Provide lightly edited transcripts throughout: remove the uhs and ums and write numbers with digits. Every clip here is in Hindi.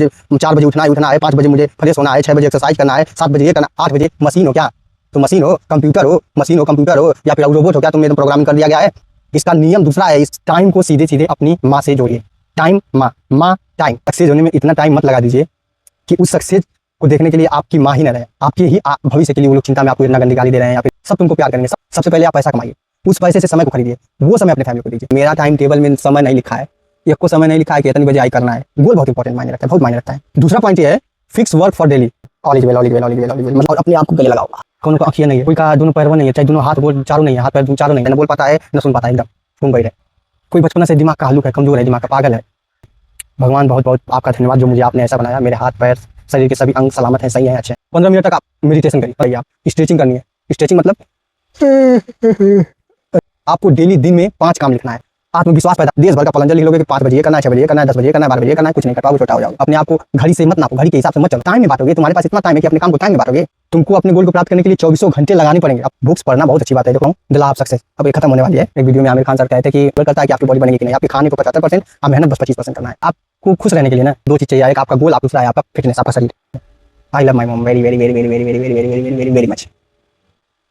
मुझे 4 बजे उठना है, 5 बजे मुझे फ्रेश होना है, 6 बजे एक्सरसाइज करना है, 7 बजे ये करना, 8 बजे मशीन हो क्या तुम? मशीन हो, कंप्यूटर हो, मशीन हो, कंप्यूटर हो, या फिर रोबोट हो क्या तुम? एकदम प्रोग्रामिंग कर दिया गया है। इसका नियम दूसरा है, इस टाइम को सीधे सीधे अपनी माँ से जोड़िए। टाइम माँ टाइम। सक्सेस होने में इतना टाइम मत लगा दीजिए कि उस सक्सेस को देखने के लिए आपकी माँ ही न रहे, आपके ही भविष्य के लिए वो लोग चिंता में आपको इतना गंदी गाली दे रहे हैं, या फिर सब तुमको प्यार करेंगे। सबसे पहले आप पैसा कमाइए, उस पैसे से समय को खरीदिए, वो समय अपने फैमिली को दीजिए। मेरा टाइम टेबल में समय नहीं लिखा है, एक को समय नहीं लिखा है कि इतनी बजे आई करना है। गोल बहुत इंपॉर्टेंट मायने रखता है, बहुत मायने रखता है। दूसरा पॉइंट ये है, fix work for daily. All is well, all is well, all is well, all is well, मतलब अपने आप को गले लगाओ। कौन को आँखें नहीं है, कोई का दोनों पैर नहीं है, चाहे दोनों हाथ बोल चारों नहीं है, हाथ पैर चारों नहीं है, न बोल पाता है न सुन पाता है, एकदम घूम गई है। कोई बचपन से दिमाग का हल्लुक है, कमजोर है, दिमाग का पागल है। भगवान बहुत बहुत आपका धन्यवाद जो मुझे आपने ऐसा बनाया। मेरे हाथ पैर शरीर के सभी अंग सलामत हैं, सही हैं, अच्छे हैं। 15 मिनट तक आप मेडिटेशन करिए, आप स्ट्रेचिंग करनी है। स्ट्रेचिंग मतलब आपको डेली दिन में 5 काम लिखना है। आत्मविश्वास पैदा, देश भर का पलंजर लिख लोगे कि 5 बजे ये करना है, 6 बजे ये करना है, 10 बजे ये करना है, 12 बजे ये करना है, कुछ नहीं कर पाओगे, छोटा हो जाओगे। अपने आप को घड़ी से मत नापो, घड़ी के हिसाब से मत चलो, टाइम में बांटोगे। तुम्हारे पास इतना टाइम है कि अपने काम को टाइम में बांटोगे। तुमको अपने गोल को प्राप्त करने के लिए 24 घंटे लगाने पड़ेंगे। अब बुक्स पढ़ना बहुत अच्छी बात है, देखो द लॉ ऑफ सक्सेस अब ये खत्म होने वाली है। एक वीडियो में आमिर खान सर कहते हैं कि करता है कि आपकी बॉडी बनेगी कि नहीं, आपके खाने को 75%, आप मेहनत बस 25% करना है। आपको खुश रहने के लिए ना 2 चीज चाहिए, एक आपका गोल, आप दूसरा है आपका फिटनेस, आपका शरीर। I love my mom very very very very very very very very very very very much.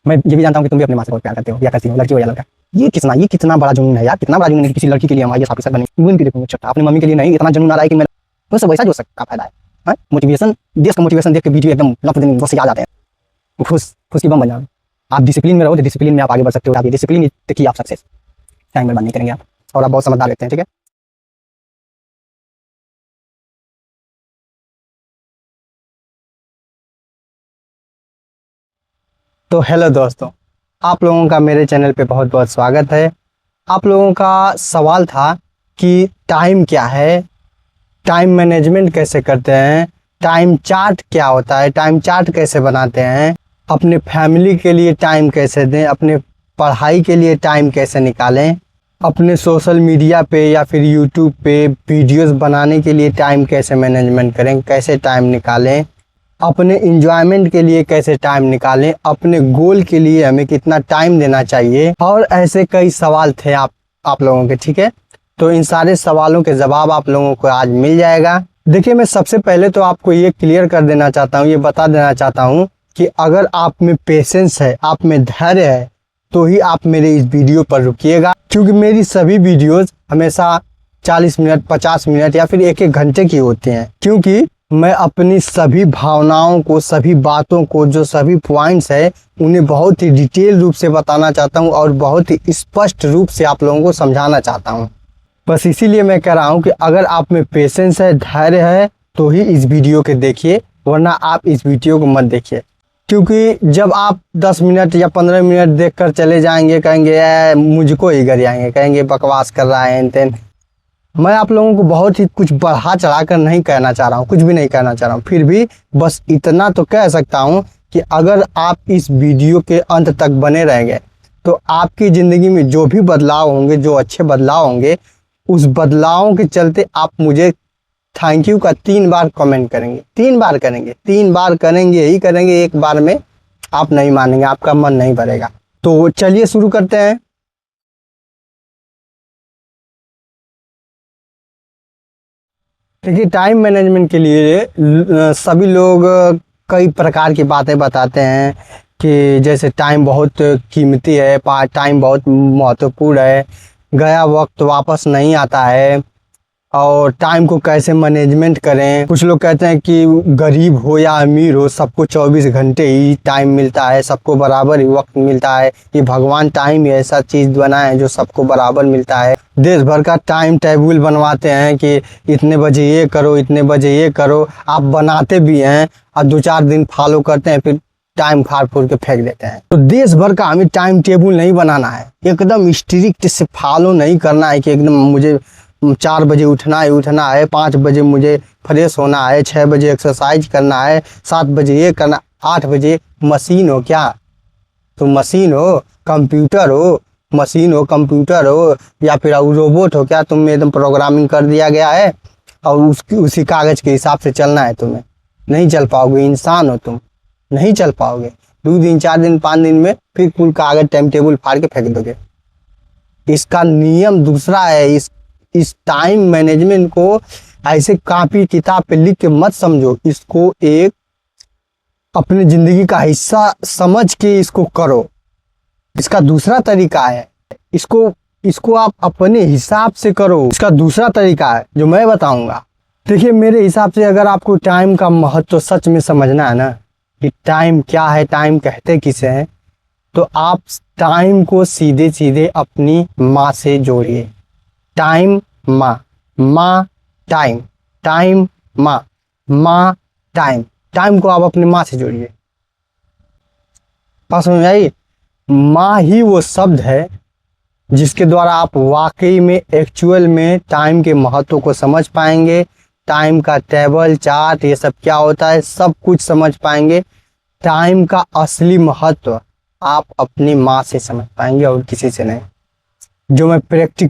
मैं ये भी जानता हूँ कि तुम भी अपनी माँ से बहुत प्यार करते हो या करती हो, लड़की हो या लड़का। ये कितना बड़ा जुनून है यार, कितना बड़ा जुनून है कि किसी लड़की के लिए हम आईएएस ऑफिसर बने, इवन के लिए छोटा, अपनी मम्मी के लिए नहीं। इतना जुनून आ रहा है कि मैं तो सब वैसा जो सकता फायदा है। मोटिवेशन, देश का मोटिवेशन देख के वीडियो एकदम लफ्ज़ बस आ जाते हैं, खुश की बम बन जाओ। आप डिसिप्लिन में रहो, तो डिसिप्लिन में आप आगे बढ़ सकते हो। आप ये डिसिप्लिन देखिए, आप सक्सेस टाइम बर्बाद नहीं करेंगे आप, और आप बहुत समझदार लगते हैं, ठीक है। तो हेलो दोस्तों, आप लोगों का मेरे चैनल पे बहुत बहुत स्वागत है। आप लोगों का सवाल था कि टाइम क्या है, टाइम मैनेजमेंट कैसे करते हैं, टाइम चार्ट क्या होता है, टाइम चार्ट कैसे बनाते हैं, अपने फैमिली के लिए टाइम कैसे दें, अपने पढ़ाई के लिए टाइम कैसे निकालें, अपने सोशल मीडिया पे या फिर यूट्यूब पे वीडियोस बनाने के लिए टाइम कैसे मैनेजमेंट करें, कैसे टाइम निकालें, अपने इंजॉयमेंट के लिए कैसे टाइम निकालें, अपने गोल के लिए हमें कितना टाइम देना चाहिए, और ऐसे कई सवाल थे आप लोगों के, ठीक है। तो इन सारे सवालों के जवाब आप लोगों को आज मिल जाएगा। देखिए, मैं सबसे पहले तो आपको ये क्लियर कर देना चाहता हूँ, ये बता देना चाहता हूँ कि अगर आप में पेशेंस है, आप में धैर्य है, तो ही आप मेरे इस वीडियो पर रुकिएगा, क्योंकि मेरी सभी वीडियोस हमेशा 40 मिनट, 50 मिनट या फिर 1-1 घंटे की होती हैं, क्योंकि मैं अपनी सभी भावनाओं को, सभी बातों को, जो सभी पॉइंट्स है, उन्हें बहुत ही डिटेल रूप से बताना चाहता हूं और बहुत ही स्पष्ट रूप से आप लोगों को समझाना चाहता हूं। बस इसीलिए मैं कह रहा हूं कि अगर आप में पेशेंस है, धैर्य है, तो ही इस वीडियो के देखिए, वरना आप इस वीडियो को मत देखिए। क्योंकि जब आप 10 मिनट या 15 मिनट देखकर चले जाएंगे, कहेंगे मुझको ही गर जाएंगे, कहेंगे बकवास कर रहा है एन। मैं आप लोगों को बहुत ही कुछ बढ़ा चढ़ाकर नहीं कहना चाह रहा हूँ, कुछ भी नहीं कहना चाह रहा हूँ, फिर भी बस इतना तो कह सकता हूँ कि अगर आप इस वीडियो के अंत तक बने रहेंगे, तो आपकी ज़िंदगी में जो भी बदलाव होंगे, जो अच्छे बदलाव होंगे, उस बदलावों के चलते आप मुझे थैंक यू का 3 बार कमेंट करेंगे, 3 बार करेंगे, 3 बार करेंगे ही करेंगे। एक बार में आप नहीं मानेंगे, आपका मन नहीं भरेगा। तो चलिए शुरू करते हैं। देखिए, टाइम मैनेजमेंट के लिए सभी लोग कई प्रकार की बातें बताते हैं कि जैसे टाइम बहुत कीमती है, टाइम बहुत महत्वपूर्ण है, गया वक्त वापस नहीं आता है, और टाइम को कैसे मैनेजमेंट करें। कुछ लोग कहते हैं कि गरीब हो या अमीर हो, सबको 24 घंटे ही टाइम मिलता है, सबको बराबर ही वक्त मिलता है। ये भगवान टाइम ही ऐसा चीज़ बनाए है जो सबको बराबर मिलता है। देश भर का टाइम टेबल बनवाते हैं कि इतने बजे ये करो, इतने बजे ये करो। आप बनाते भी हैं और 2-4 दिन फॉलो करते हैं, फिर टाइम फाड़ फूड़ के फेंक देते हैं। तो देश भर का हमें टाइम टेबल नहीं बनाना है, एकदम स्ट्रिक्ट से फॉलो नहीं करना है कि एकदम मुझे 4 बजे उठना है, 5 बजे मुझे फ्रेश होना है, 6 बजे एक्सरसाइज करना है, 7 बजे ये करना, 8 बजे मशीन हो क्या तुम? मशीन हो, कंप्यूटर हो, मशीन हो, कंप्यूटर हो, या फिर रोबोट हो क्या तुम? एकदम प्रोग्रामिंग कर दिया गया है और उसी कागज़ के हिसाब से चलना है तुम्हें। नहीं चल पाओगे, इंसान हो तुम, नहीं चल पाओगे। 2 दिन, 4 दिन, 5 दिन में फिर कुल कागज़ टाइम टेबल फाड़ के फेंक दोगे। इसका नियम दूसरा है, इस टाइम मैनेजमेंट को ऐसे कॉपी किताब पे लिख के मत समझो, इसको एक अपनी जिंदगी का हिस्सा समझ के इसको करो। इसका दूसरा तरीका है, इसको इसको आप अपने हिसाब से करो। इसका दूसरा तरीका है जो मैं बताऊंगा। देखिए, मेरे हिसाब से अगर आपको टाइम का महत्व सच में समझना है ना, कि टाइम क्या है, टाइम कहते किसे हैं, तो आप टाइम को सीधे सीधे अपनी माँ से जोड़िए। टाइम माँ, माँ टाइम, टाइम माँ, माँ टाइम। टाइम को आप अपनी माँ से जोड़िए। बात समझ में आई? माँ ही वो शब्द है जिसके द्वारा आप वाकई में एक्चुअल में टाइम के महत्व को समझ पाएंगे। टाइम का टेबल चार्ट ये सब क्या होता है सब कुछ समझ पाएंगे। टाइम का असली महत्व आप अपनी माँ से समझ पाएंगे और किसी से नहीं। जो मैं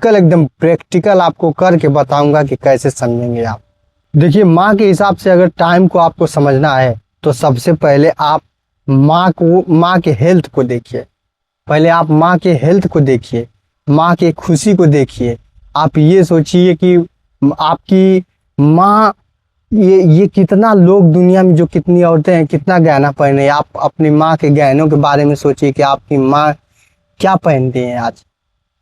एकदम प्रैक्टिकल आपको करके बताऊंगा कि कैसे समझेंगे आप। देखिए, माँ के हिसाब से अगर टाइम को आपको समझना है तो सबसे पहले आप माँ के हेल्थ को देखिए। पहले आप माँ के हेल्थ को देखिए, माँ के खुशी को देखिए। आप ये सोचिए कि आपकी माँ, ये कितना लोग दुनिया में, जो कितनी औरतें हैं, कितना गहना पहने। आप अपनी माँ के गहनों के बारे में सोचिए कि आपकी माँ क्या पहनती हैं आज।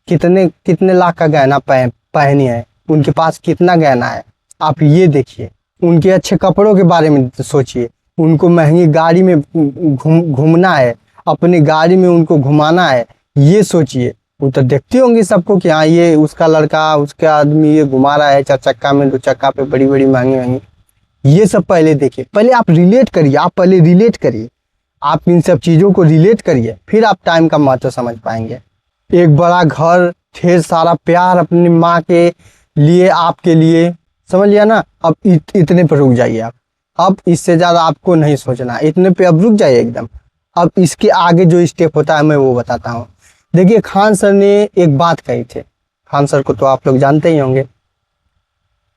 कितने कितने लाख का गहना पहनी है, उनके पास कितना गहना है। आप ये देखिए। उनके अच्छे कपड़ों के बारे में सोचिए। उनको महंगी गाड़ी में घूमना है, अपनी गाड़ी में उनको घुमाना है, ये सोचिए। वो तो देखती होंगी सबको कि हाँ, ये उसका लड़का, उसका आदमी ये घुमा रहा है 4 चक्का में, 2 चक्का पे, बड़ी बड़ी महंगी महंगी। ये सब पहले देखिए। पहले आप रिलेट करिए, आप इन सब चीज़ों को रिलेट करिए, फिर आप टाइम का महत्व समझ पाएंगे। एक बड़ा घर, ढेर सारा प्यार अपनी माँ के लिए, आपके लिए, समझ लिया ना। अब इतने पर रुक जाइए आप। अब इससे ज़्यादा आपको नहीं सोचना, इतने पे अब रुक जाइए एकदम। अब इसके आगे जो स्टेप होता है मैं वो बताता हूँ। देखिए, खान सर ने एक बात कही थी। खान सर को तो आप लोग जानते ही होंगे।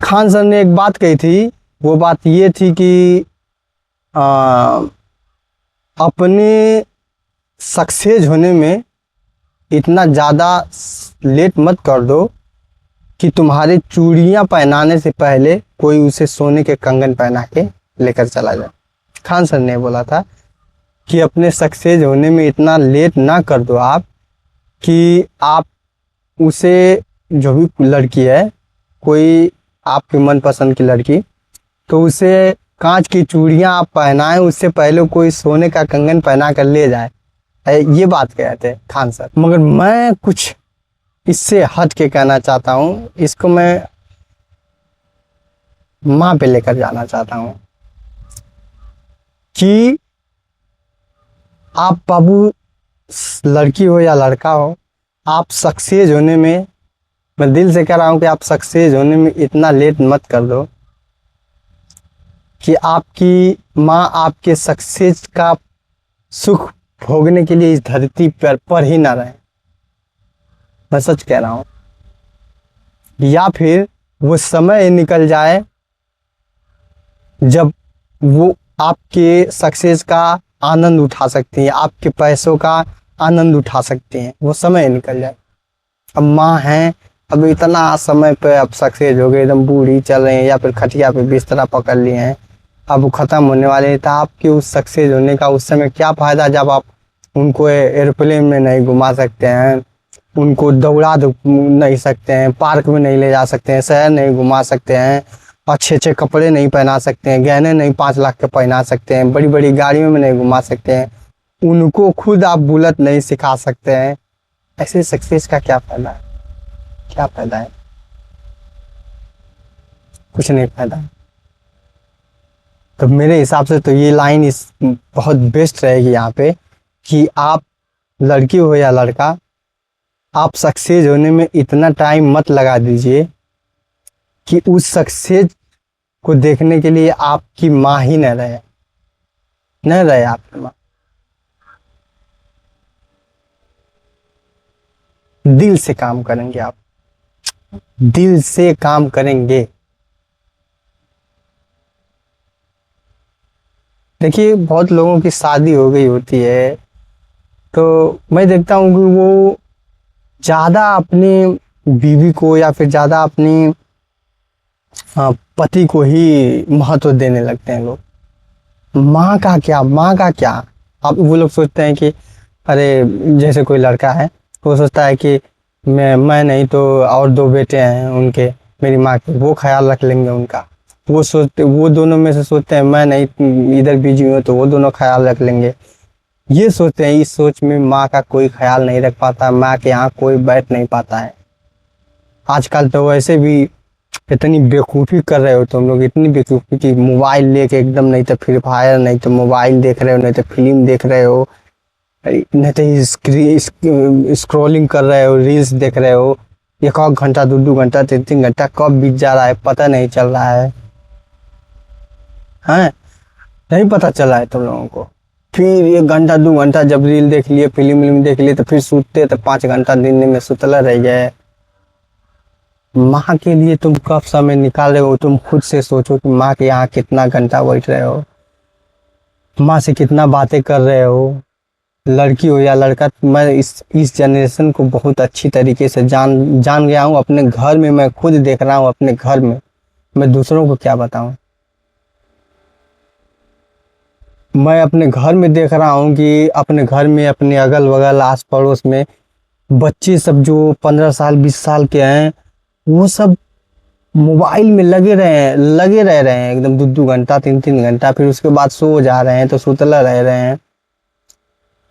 खान सर ने एक बात कही थी, वो बात ये थी कि अपने सक्सेस होने में इतना ज़्यादा लेट मत कर दो कि तुम्हारे चूड़ियाँ पहनाने से पहले कोई उसे सोने के कंगन पहना के लेकर चला जाए। खान सर ने बोला था कि अपने सक्सेस होने में इतना लेट ना कर दो आप, कि आप उसे, जो भी लड़की है, कोई आपके मनपसंद की लड़की, तो उसे कांच की चूड़ियाँ आप पहनाएं, उससे पहले कोई सोने का कंगन पहना कर ले जाए। ये बात कहे थे खान सर। मगर मैं कुछ इससे हट के कहना चाहता हूँ, इसको मैं माँ पे लेकर जाना चाहता हूँ कि आप बाबू, लड़की हो या लड़का हो, आप सक्सेस होने में, मैं दिल से कह रहा हूँ कि आप सक्सेस होने में इतना लेट मत कर दो कि आपकी माँ आपके सक्सेस का सुख भोगने के लिए इस धरती पर ही ना रहे। मैं सच कह रहा हूँ। या फिर वो समय निकल जाए जब वो आपके सक्सेस का आनंद उठा सकती हैं, आपके पैसों का आनंद उठा सकते हैं, वो समय निकल जाए। अब माँ हैं, अब इतना समय पे अब सक्सेस हो गए, एकदम बूढ़ी चल रही हैं, या फिर खटिया पे बिस्तर पकड़ लिए हैं, अब वो ख़त्म होने वाले हैं। तो आपके उस सक्सेस होने का उस समय क्या फ़ायदा, जब आप उनको एयरप्लेन में नहीं घुमा सकते हैं, उनको दौड़ा नहीं सकते हैं, पार्क में नहीं ले जा सकते हैं, शहर नहीं घुमा सकते हैं, अच्छे अच्छे कपड़े नहीं पहना सकते हैं, गहने नहीं 5 लाख के पहना सकते हैं, बड़ी बड़ी गाड़ियों में नहीं घुमा सकते हैं, उनको खुद आप बुलेट नहीं सिखा सकते हैं। ऐसे सक्सेस का क्या फ़ायदा है? क्या फ़ायदा है? कुछ नहीं फ़ायदा। तो मेरे हिसाब से तो ये लाइन इस बहुत बेस्ट रहेगी यहाँ पे, कि आप लड़की हो या लड़का, आप सक्सेस होने में इतना टाइम मत लगा दीजिए कि उस सक्सेस को देखने के लिए आपकी माँ ही न रहे आपकी माँ। दिल से काम करेंगे आप, दिल से काम करेंगे। देखिए, बहुत लोगों की शादी हो गई होती है, तो मैं देखता हूँ कि वो ज़्यादा अपने बीवी को या फिर ज़्यादा अपनी पति को ही महत्व देने लगते हैं लोग। माँ का क्या, माँ का क्या। अब वो लोग सोचते हैं कि अरे, जैसे कोई लड़का है वो सोचता है कि मैं नहीं तो और दो बेटे हैं उनके, मेरी माँ के, वो ख्याल रख लेंगे उनका। वो दोनों में से सोचते हैं मैं नहीं इधर बिजी हूँ तो वो दोनों ख्याल रख लेंगे। ये सोचते हैं, इस सोच में माँ का कोई ख्याल नहीं रख पाता, माँ के यहाँ कोई बैठ नहीं पाता है। आजकल तो वैसे भी इतनी बेवकूफ़ी कर रहे हो तुम लोग, इतनी बेवकूफ़ी कि मोबाइल लेके एकदम, नहीं तो फ्री फायर, नहीं तो मोबाइल देख रहे हो, नहीं तो फिल्म देख रहे हो, नहीं तो स्क्रॉलिंग कर रहे हो, रील्स देख रहे हो। एक आध घंटा, दो घंटा, तीन घंटा कब बीत जा रहा है पता नहीं चल रहा है। हैं, नहीं पता चला है तुम लोगों को। फिर 1 घंटा 2 घंटा जब रील देख लिए, फिल्म देख लिए, तो फिर सूते तो 5 घंटा दिन में सुतला रह गए। माँ के लिए तुम कब समय निकाल रहे हो? तुम खुद से सोचो कि माँ के यहाँ कितना घंटा बैठ रहे हो, माँ से कितना बातें कर रहे हो। लड़की हो या लड़का, मैं इस जनरेशन को बहुत अच्छी तरीके से जान जान गया हूँ। अपने घर में मैं खुद देख रहा हूँ, अपने घर में। मैं दूसरों को क्या बताऊँ। मैं अपने घर में देख रहा हूँ कि अपने घर में, अपने अगल बगल आस पड़ोस में बच्चे सब जो 15 साल 20 साल के हैं, वो सब मोबाइल में लगे रह रहे हैं एकदम 2 घंटा 3 घंटा, फिर उसके बाद सो जा रहे हैं तो सुतला रह रहे हैं।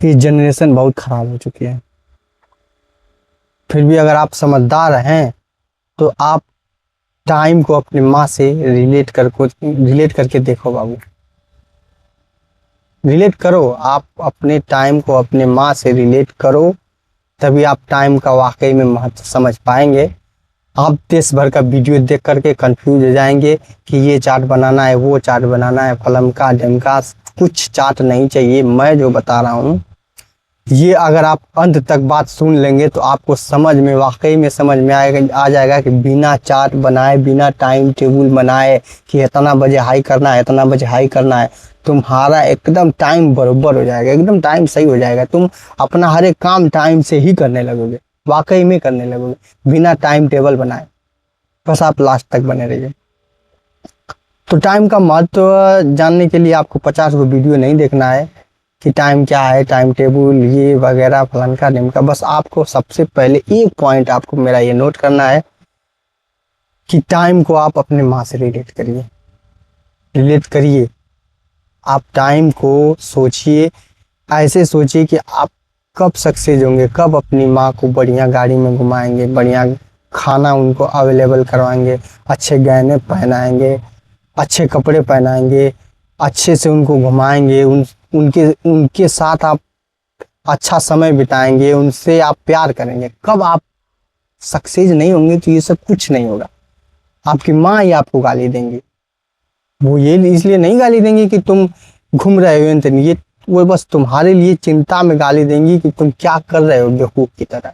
ये जनरेशन बहुत खराब हो चुकी है। फिर भी अगर आप समझदार हैं तो आप टाइम को अपनी माँ से रिलेट करके देखो बाबू, रिलेट करो। आप अपने टाइम को अपने माँ से रिलेट करो, तभी आप टाइम का वाकई में महत्व समझ पाएंगे। आप देश भर का वीडियो देख करके कंफ्यूज हो जाएंगे कि ये चार्ट बनाना है, वो चार्ट बनाना है, फलम का ढमका। कुछ चार्ट नहीं चाहिए। मैं जो बता रहा हूँ ये अगर आप अंत तक बात सुन लेंगे तो आपको समझ में, वाकई में समझ में आ जाएगा कि बिना चार्ट बनाए, बिना टाइम टेबल बनाए कि इतना बजे हाई करना है, इतना बजे हाई करना है, तुम्हारा एकदम टाइम बरोबर हो जाएगा, एकदम टाइम सही हो जाएगा। तुम अपना हर एक काम टाइम से ही करने लगोगे, वाकई में करने लगोगे बिना टाइम टेबल बनाए। बस आप लास्ट तक बने रहिए। तो टाइम का महत्व जानने के लिए आपको 50 गो वीडियो नहीं देखना है कि टाइम क्या है, टाइम टेबल ये वगैरह फलन का ढिमका। बस आपको सबसे पहले एक पॉइंट आपको मेरा ये नोट करना है कि टाइम को आप अपने माँ से रिलेट करिए। आप टाइम को सोचिए, ऐसे सोचिए कि आप कब सक्सेस होंगे, कब अपनी माँ को बढ़िया गाड़ी में घुमाएंगे, बढ़िया खाना उनको अवेलेबल करवाएंगे, अच्छे गहने पहनाएंगे, अच्छे कपड़े पहनाएंगे, अच्छे से उनको घुमाएंगे, उनके साथ आप अच्छा समय बिताएंगे, उनसे आप प्यार करेंगे। कब आप सक्सेस नहीं होंगे तो ये सब कुछ नहीं होगा। आपकी माँ ही आपको गाली देंगी। वो ये इसलिए नहीं गाली देंगी कि तुम घूम रहे हो, तो ये वो बस तुम्हारे लिए चिंता में गाली देंगी कि तुम क्या कर रहे हो, बेवकूफ की तरह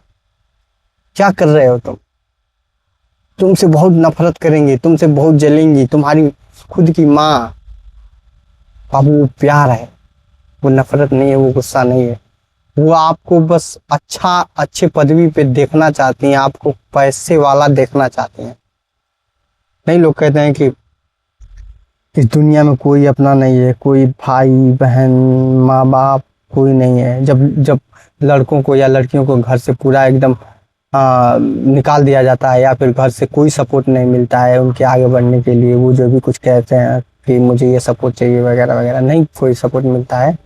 क्या कर रहे हो तुम। तुमसे बहुत नफरत करेंगे, तुमसे बहुत जलेंगी। तुम्हारी खुद की माँ बाबू, वो प्यार है, वो नफरत नहीं है, वो गुस्सा नहीं है। वो आपको बस अच्छे पदवी पे देखना चाहती हैं, आपको पैसे वाला देखना चाहती हैं। नहीं, लोग कहते हैं कि इस दुनिया में कोई अपना नहीं है, कोई भाई बहन माँ बाप कोई नहीं है। जब लड़कों को या लड़कियों को घर से पूरा एकदम निकाल दिया जाता है, या फिर घर से कोई सपोर्ट नहीं मिलता है उनके आगे बढ़ने के लिए, वो जो भी कुछ कहते हैं कि मुझे ये सपोर्ट चाहिए वगैरह वगैरह, नहीं कोई सपोर्ट मिलता है,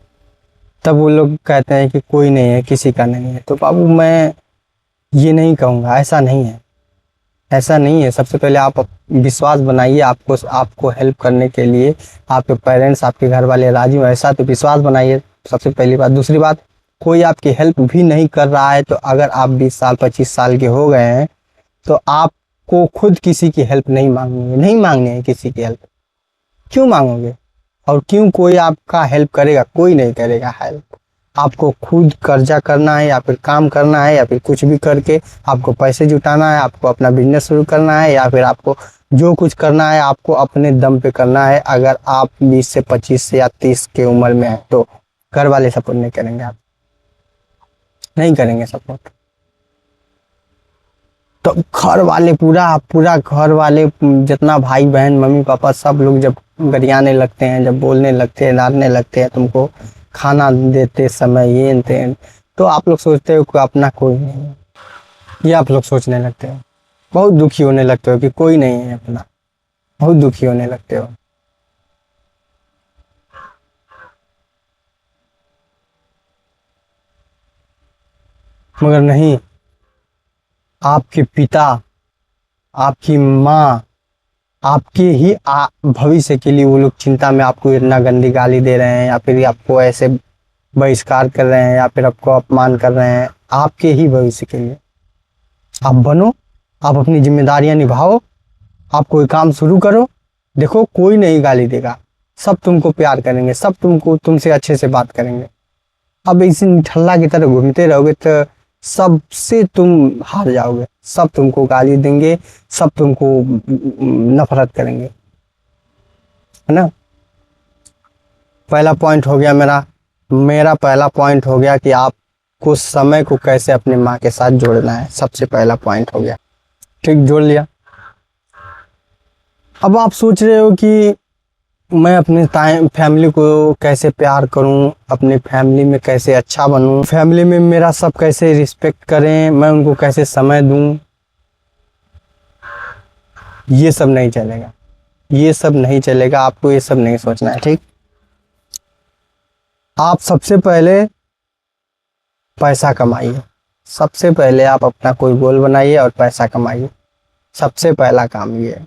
तब वो लोग कहते हैं कि कोई नहीं है, किसी का नहीं है। तो बाबू, मैं ये नहीं कहूँगा, ऐसा नहीं है, ऐसा नहीं है। सबसे पहले आप विश्वास बनाइए। आपको हेल्प करने के लिए आपके पेरेंट्स, आपके घर वाले राजी हो, ऐसा तो विश्वास बनाइए, सबसे पहली बात। दूसरी बात, कोई आपकी हेल्प भी नहीं कर रहा है तो अगर आप 20 साल 25 साल के हो गए हैं तो आपको खुद किसी की हेल्प नहीं मांगनी है किसी की हेल्प। क्यों मांगोगे? और क्यों कोई आपका हेल्प करेगा? कोई नहीं करेगा हेल्प। आपको खुद कर्जा करना है, या फिर काम करना है, या फिर कुछ भी करके आपको पैसे जुटाना है, आपको अपना बिजनेस शुरू करना है, या फिर आपको जो कुछ करना है आपको अपने दम पे करना है। अगर आप 20 से 25 से या 30 के उम्र में है तो घर वाले सपोर्ट नहीं करेंगे, आप नहीं करेंगे सपोर्ट। तो घर वाले पूरा पूरा घर वाले जितना भाई बहन मम्मी पापा सब लोग जब गरियाने लगते हैं, जब बोलने लगते हैं, डांटने लगते हैं तुमको, खाना देते समय ये ते, तो आप लोग सोचते हो कि अपना कोई नहीं है। ये आप लोग सोचने लगते हो, बहुत दुखी होने लगते हो कि कोई नहीं है अपना, बहुत दुखी होने लगते हो। मगर नहीं, आपके पिता, आपकी माँ, आपके ही भविष्य के लिए वो लोग चिंता में आपको इतना गंदी गाली दे रहे हैं, या फिर आपको ऐसे बहिष्कार कर रहे हैं, या फिर आपको अपमान कर रहे हैं, आपके ही भविष्य के लिए। आप बनो, आप अपनी जिम्मेदारियां निभाओ, आप कोई काम शुरू करो। देखो कोई नहीं गाली देगा, सब तुमको प्यार करेंगे, सब तुमसे अच्छे से बात करेंगे। अब इसी निठल्ला की तरह घूमते रहोगे तो सबसे तुम हार जाओगे, सब तुमको गाली देंगे, सब तुमको नफरत करेंगे, है ना। पहला पॉइंट हो गया मेरा मेरा पहला पॉइंट हो गया कि आपको समय को कैसे अपनी माँ के साथ जोड़ना है, सबसे पहला पॉइंट हो गया। ठीक, जोड़ लिया। अब आप सोच रहे हो कि मैं अपने फैमिली को कैसे प्यार करूं, अपने फैमिली में कैसे अच्छा बनूं, फैमिली में मेरा सब कैसे रिस्पेक्ट करें, मैं उनको कैसे समय दूं। ये सब नहीं चलेगा, ये सब नहीं चलेगा, आपको ये सब नहीं सोचना है। ठीक, आप सबसे पहले पैसा कमाइए, सबसे पहले आप अपना कोई गोल बनाइए और पैसा कमाइए, सबसे पहला काम ये है।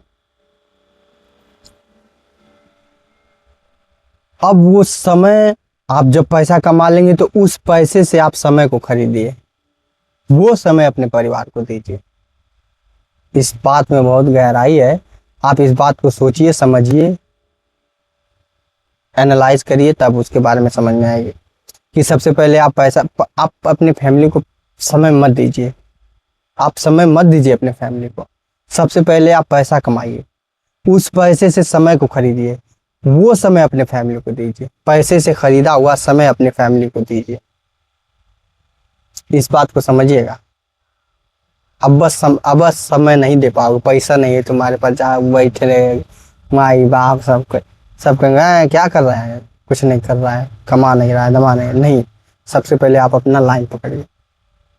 अब वो समय, आप जब पैसा कमा लेंगे तो उस पैसे से आप समय को खरीदिए, वो समय अपने परिवार को दीजिए। इस बात में बहुत गहराई है, आप इस बात को सोचिए, समझिए, एनालाइज करिए, तब उसके बारे में समझ में आएगी कि सबसे पहले आप अपनी फैमिली को समय मत दीजिए, आप समय मत दीजिए अपने फैमिली को। सबसे पहले आप पैसा कमाइए, उस पैसे से समय को खरीदिए, वो समय अपने फैमिली को दीजिए, पैसे से खरीदा हुआ समय अपने फैमिली को दीजिए। इस बात को समझिएगा। अब बस समय नहीं दे पाओगे, पैसा नहीं है तुम्हारे पास, जहाँ बैठे रहे माई बाप सब कहेंगे क्या कर रहा है, कुछ नहीं कर रहा है, कमा नहीं रहा है, दमा नहीं। सबसे पहले आप अपना लाइन पकड़िए,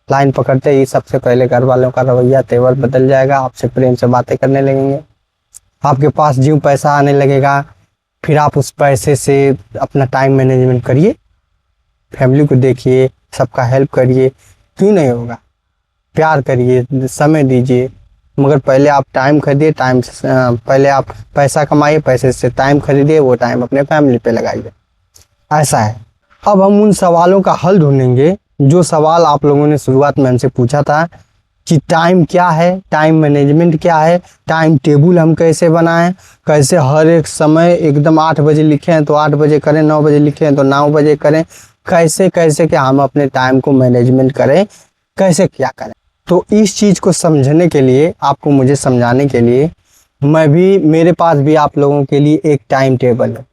लाइन पकड़ते ही सबसे पहले घर वालों का रवैया तेवर बदल जाएगा, आपसे प्रेम से बातें करने लगेंगे, आपके पास ज्यों पैसा आने लगेगा, फिर आप उस पैसे से अपना टाइम मैनेजमेंट करिए, फैमिली को देखिए, सबका हेल्प करिए, क्यों नहीं होगा। प्यार करिए, समय दीजिए, मगर पहले आप टाइम खरीदिए, टाइम से पहले आप पैसा कमाइए, पैसे से टाइम खरीदिए, वो टाइम अपने फैमिली पे लगाइए। ऐसा है। अब हम उन सवालों का हल ढूंढेंगे जो सवाल आप लोगों ने शुरुआत में हमसे पूछा था कि टाइम क्या है, टाइम मैनेजमेंट क्या है, टाइम टेबल हम कैसे बनाएं, कैसे हर एक समय एकदम 8 बजे लिखे हैं तो 8 बजे करें, 9 बजे लिखे हैं तो 9 बजे करें, कैसे कैसे कि हम अपने टाइम को मैनेजमेंट करें, कैसे क्या करें। तो इस चीज़ को समझने के लिए, आपको मुझे समझाने के लिए, मेरे पास भी आप लोगों के लिए एक टाइम टेबल है।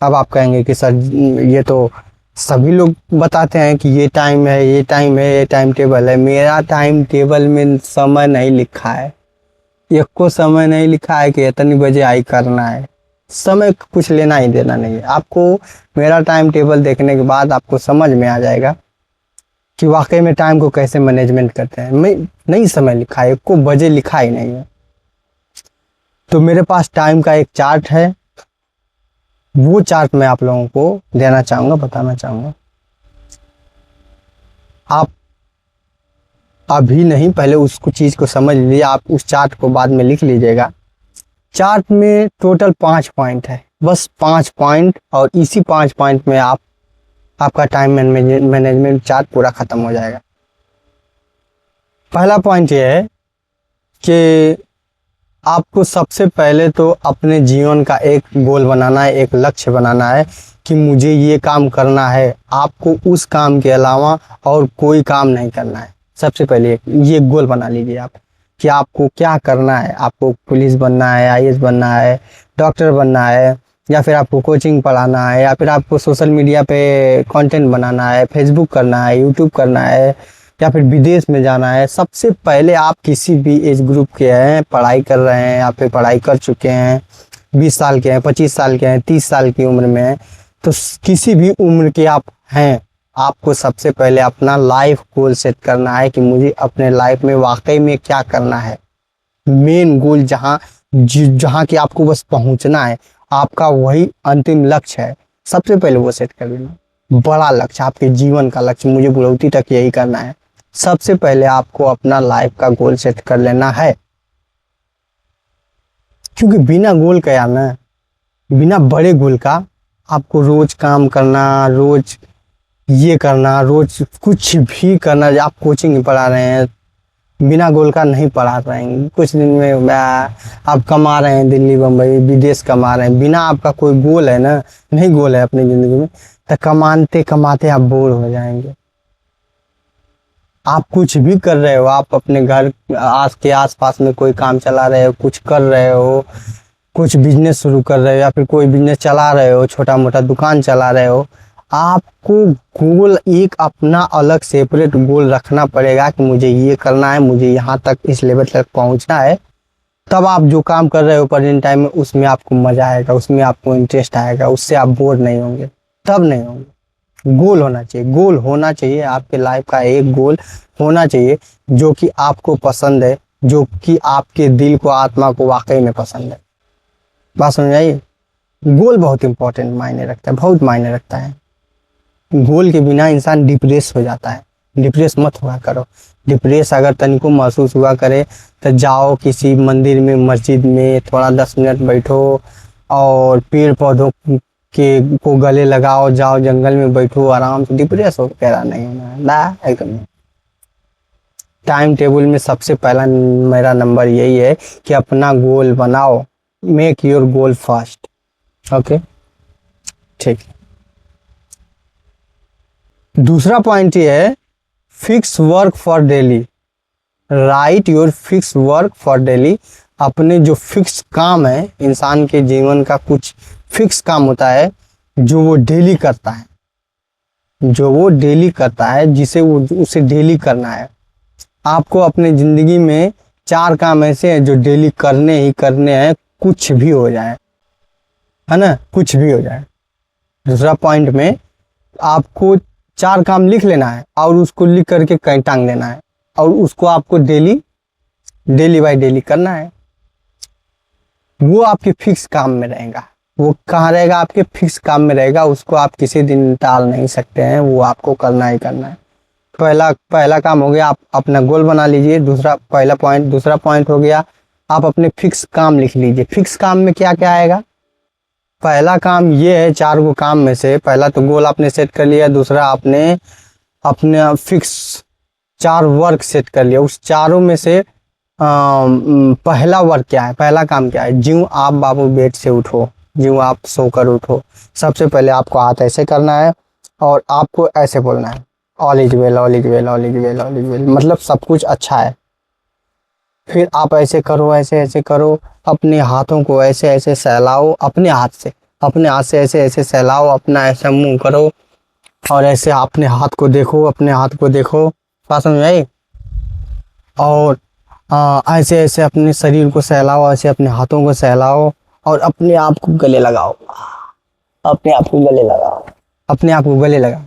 अब आप कहेंगे कि सर ये तो सभी लोग बताते हैं कि ये टाइम है, ये टाइम है, ये टाइम टेबल है। मेरा टाइम टेबल में समय नहीं लिखा है, एक को समय नहीं लिखा है कि इतनी बजे आई करना है। समय कुछ लेना ही देना नहीं है आपको। मेरा टाइम टेबल देखने के बाद आपको समझ में आ जाएगा कि वाकई में टाइम को कैसे मैनेजमेंट करते हैं। मैं नहीं समय लिखा है, एक को बजे लिखा ही नहीं है। तो मेरे पास टाइम का एक चार्ट है, वो चार्ट मैं आप लोगों को देना चाहूँगा, बताना चाहूँगा। आप अभी नहीं, पहले उसको चीज़ को समझ लीजिए, आप उस चार्ट को बाद में लिख लीजिएगा। चार्ट में टोटल 5 पॉइंट है, बस 5 पॉइंट, और इसी 5 पॉइंट में आपका टाइम मैनेजमेंट चार्ट पूरा ख़त्म हो जाएगा। पहला पॉइंट ये है कि आपको सबसे पहले तो अपने जीवन का एक गोल बनाना है, एक लक्ष्य बनाना है कि मुझे ये काम करना है। आपको उस काम के अलावा और कोई काम नहीं करना है। सबसे पहले ये गोल बना लीजिए आप कि आपको क्या करना है। आपको पुलिस बनना है, आईएएस बनना है, डॉक्टर बनना है, या फिर आपको कोचिंग पढ़ाना है, या फिर आपको सोशल मीडिया पे कंटेंट बनाना है, फेसबुक करना है, यूट्यूब करना है, या फिर विदेश में जाना है, सबसे पहले आप किसी भी एज ग्रुप के हैं, पढ़ाई कर रहे हैं या फिर पढ़ाई कर चुके हैं, 20 साल के हैं, 25 साल के हैं, 30 साल की उम्र में हैं, तो किसी भी उम्र के आप हैं, आपको सबसे पहले अपना लाइफ गोल सेट करना है कि मुझे अपने लाइफ में वाकई में क्या करना है। मेन गोल जहाँ कि आपको बस पहुँचना है, आपका वही अंतिम लक्ष्य है, सबसे पहले वो सेट कर लेना। बड़ा लक्ष्य, आपके जीवन का लक्ष्य, मुझे बुढ़ौती तक यही करना है, सबसे पहले आपको अपना लाइफ का गोल सेट कर लेना है। क्योंकि बिना गोल का यार ना, बिना बड़े गोल का आपको रोज काम करना, रोज ये करना, रोज कुछ भी करना, आप कोचिंग पढ़ा रहे हैं, बिना गोल का नहीं पढ़ा पाएंगे। कुछ दिन में आप कमा रहे हैं, दिल्ली बम्बई विदेश कमा रहे हैं, बिना आपका कोई गोल है ना, नहीं गोल है अपनी ज़िंदगी में, तो कमाते कमाते आप बोर हो जाएंगे। आप कुछ भी कर रहे हो, आप अपने घर आस पास में कोई काम चला रहे हो, कुछ कर रहे हो, कुछ बिजनेस शुरू कर रहे हो या फिर कोई बिजनेस चला रहे हो, छोटा मोटा दुकान चला रहे हो, आपको गोल एक अपना अलग सेपरेट गोल रखना पड़ेगा कि मुझे ये करना है, मुझे यहाँ तक इस लेवल तक पहुँचना है। तब आप जो काम कर रहे हो प्रेजेंट टाइम में, उसमें आपको मजा आएगा, उसमें आपको इंटरेस्ट आएगा, उससे आप बोर नहीं होंगे, तब नहीं होंगे। गोल होना चाहिए, गोल होना चाहिए, आपके लाइफ का एक गोल होना चाहिए जो कि आपको पसंद है, जो कि आपके दिल को आत्मा को वाकई में पसंद है। बात समझ आइए, गोल बहुत इंपॉर्टेंट मायने रखता है, बहुत मायने रखता है। गोल के बिना इंसान डिप्रेस हो जाता है। डिप्रेस मत हुआ करो, डिप्रेस अगर तनिको महसूस हुआ करे तो जाओ किसी मंदिर में, मस्जिद में थोड़ा 10 मिनट बैठो और पेड़ पौधों के को गले लगाओ, जाओ जंगल में बैठो आराम से, डिप्रेस हो कह रहा नहीं होना एकदम। टाइम टेबल में सबसे पहला मेरा नंबर यही है कि अपना गोल बनाओ, make your goal first. Okay, ठीक। दूसरा पॉइंट ये है, fix work for daily, right your fix work for daily. अपने जो फिक्स काम है, इंसान के जीवन का कुछ फिक्स काम होता है जो वो डेली करता है, जो वो डेली करता है, जिसे वो उसे डेली करना है। आपको अपने ज़िंदगी में 4 काम ऐसे हैं जो डेली करने ही करने हैं, कुछ भी हो जाए, है ना, कुछ भी हो जाए। दूसरा पॉइंट में आपको 4 काम लिख लेना है और उसको लिख करके कहीं टांग देना है और उसको आपको डेली बाय डेली करना है। वो आपके फिक्स काम में रहेगा। वो कहाँ रहेगा? आपके फिक्स काम में रहेगा, उसको आप किसी दिन टाल नहीं सकते हैं, वो आपको करना ही करना है। पहला काम हो गया, आप अपना गोल बना लीजिए। दूसरा पॉइंट हो गया, आप अपने फिक्स काम लिख लीजिए। फिक्स काम में क्या क्या आएगा? पहला काम ये है, 4 गो काम में से पहला तो गोल आपने सेट कर लिया, दूसरा आपने अपने फिक्स 4 वर्क सेट कर लिया। उस चारों में से पहला वर्क क्या है, पहला काम क्या है? ज्यों आप बाबू बेड से उठो, ज्यों आप सोकर उठो, सबसे पहले आपको हाथ ऐसे करना है और आपको ऐसे बोलना है, all is well, all is well, all is well, all is well, मतलब सब कुछ अच्छा है। फिर आप ऐसे करो, ऐसे ऐसे करो, अपने हाथों को ऐसे ऐसे सहलाओ, अपने हाथ से ऐसे ऐसे सहलाओ, अपना ऐसा मुंह करो और ऐसे अपने हाथ को देखो, अपने हाथ को देखो, बात समझ आई? और ऐसे ऐसे अपने शरीर को सहलाओ, ऐसे अपने हाथों को सहलाओ और अपने आप को गले लगाओ, अपने आप को गले लगाओ, अपने आप को गले लगाओ।